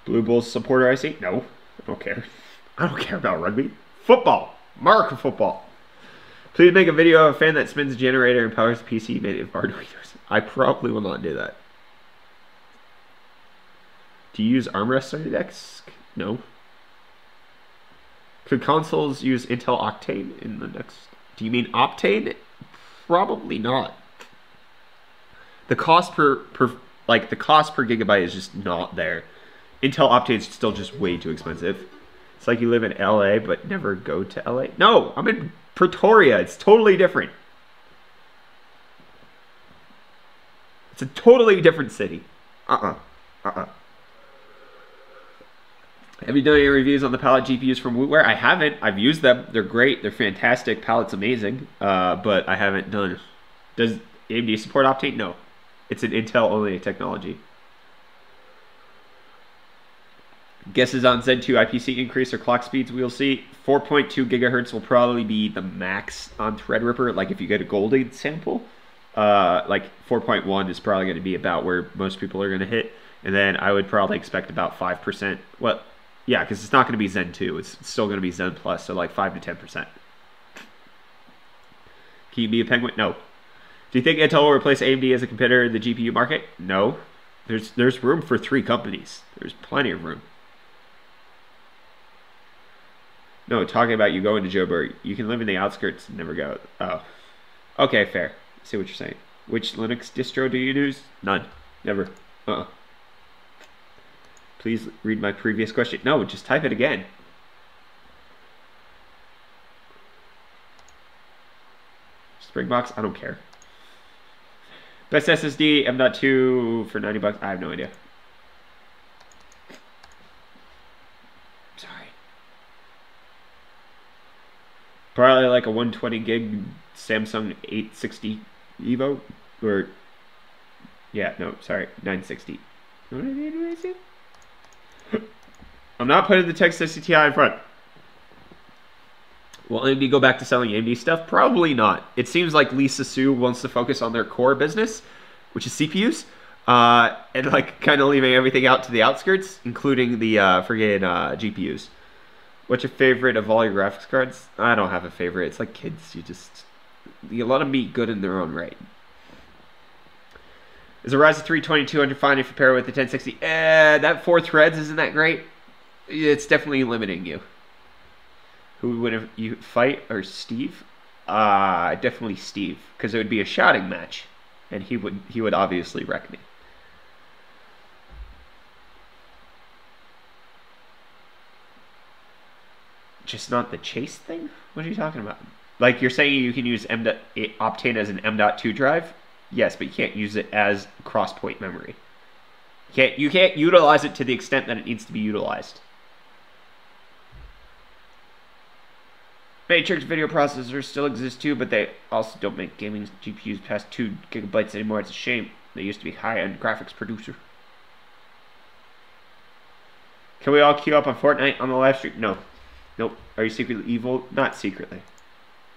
Speaker 1: Blue Bulls supporter I see? No. I don't care. I don't care about rugby. Football. Mark football. Please make a video of a fan that spins a generator and powers the PC native Arduinos. I probably will not do that. Do you use armrests on your decks? No. Could consoles use Intel Octane in the next... Do you mean Optane? Probably not. The cost per gigabyte is just not there. Intel Optane is still just way too expensive. It's like you live in LA but never go to LA. No, I'm in Pretoria. It's totally different. It's a totally different city. Have you done any reviews on the palette GPUs from Wootware? I haven't. I've used them. They're great. They're fantastic. Palette's amazing. But I haven't done... Does AMD support Optane? No. It's an Intel-only technology. Guesses on Zen 2 IPC increase or clock speeds we'll see. 4.2 gigahertz will probably be the max on Threadripper. Like if you get a golden sample, like 4.1 is probably going to be about where most people are going to hit. And then I would probably expect about 5%. Well, yeah, because it's not going to be Zen 2. It's still going to be Zen Plus, so like 5 to 10%. Can you be a penguin? No. Do Do you think Intel will replace AMD as a competitor in the GPU market? No. There's room for 3 companies. There's plenty of room. No, talking about you going to Joburg. You can live in the outskirts and never go. Oh. Okay, fair. I see what you're saying. Which Linux distro do you use? None. Never. Please read my previous question. No, just type it again. Springbox? I don't care. Best SSD, M.2 for $90. I have no idea. Sorry. Probably like a 120 gig Samsung 860 Evo. Or, yeah, no, sorry, 960. What did I say? I'm not putting the Texas SCTI in front. Will AMD go back to selling AMD stuff? Probably not. It seems like Lisa Su wants to focus on their core business, which is CPUs, and like kind of leaving everything out to the outskirts, including the friggin' GPUs. What's your favorite of all your graphics cards? I don't have a favorite. It's like kids. You let them be good in their own right. Is a Ryzen 3 2200 fine if you pair it with the 1060? That 4 threads isn't that great. It's definitely limiting you. Who would you fight, or Steve? Definitely Steve, because it would be a shouting match, and he would obviously wreck me. Just not the chase thing? What are you talking about? Like, you're saying you can use Optane as an M.2 drive? Yes, but you can't use it as cross-point memory. You can't utilize it to the extent that it needs to be utilized. Matrix video processors still exist too, but they also don't make gaming GPUs past 2 gigabytes anymore. It's a shame. They used to be high-end graphics producer. Can we all queue up on Fortnite on the live stream? No. Nope. Are you secretly evil? Not secretly.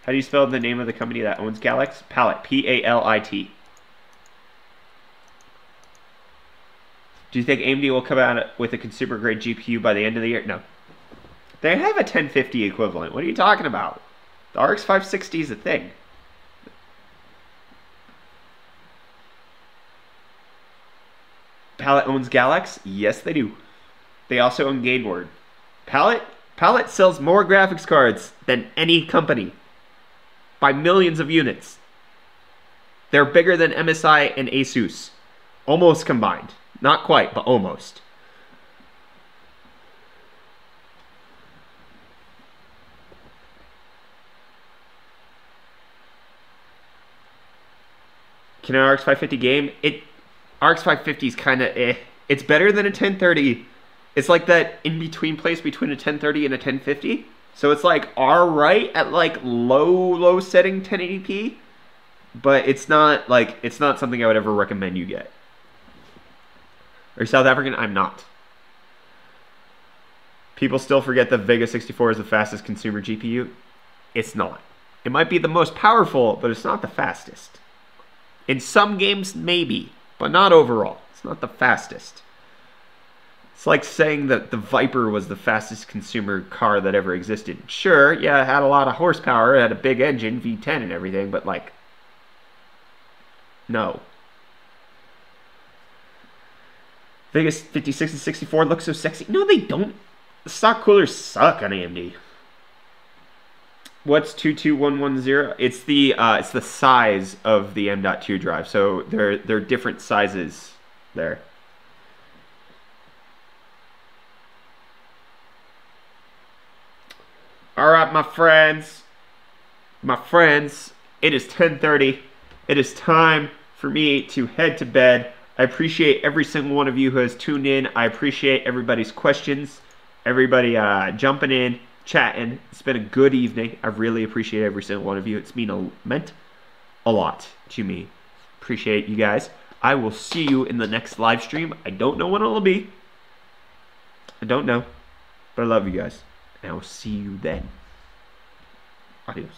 Speaker 1: How do you spell the name of the company that owns Galax? Palette. P-A-L-I-T. Do you think AMD will come out with a consumer-grade GPU by the end of the year? No. They have a 1050 equivalent. What are you talking about? The RX 560 is a thing. Palette owns Galax? Yes, they do. They also own Gainward. Palette sells more graphics cards than any company. By millions of units. They're bigger than MSI and Asus. Almost combined. Not quite, but almost. Can an RX 550 game? RX 550 is kind of eh. It's better than a 1030. It's like that in-between place between a 1030 and a 1050. So it's like alright at like low setting 1080p. But it's not something I would ever recommend you get. Are you South African? I'm not. People still forget that Vega 64 is the fastest consumer GPU. It's not. It might be the most powerful, but it's not the fastest. In some games, maybe, but not overall. It's not the fastest. It's like saying that the Viper was the fastest consumer car that ever existed. Sure, yeah, it had a lot of horsepower, it had a big engine, V10 and everything, but like, no. Vegas 56 and 64 look so sexy. No, they don't. The stock coolers suck on AMD. What's 22110? It's the size of the M.2 drive. So they're different sizes there. All right, my friends. It is 10:30. It is time for me to head to bed. I appreciate every single one of you who has tuned in. I appreciate everybody's questions. Everybody jumping in, chatting. It's been a good evening. I really appreciate every single one of you. It's meant a lot to me. Appreciate you guys. I will see you in the next live stream. I don't know when it'll be. I don't know. But I love you guys. And I will see you then. Adios.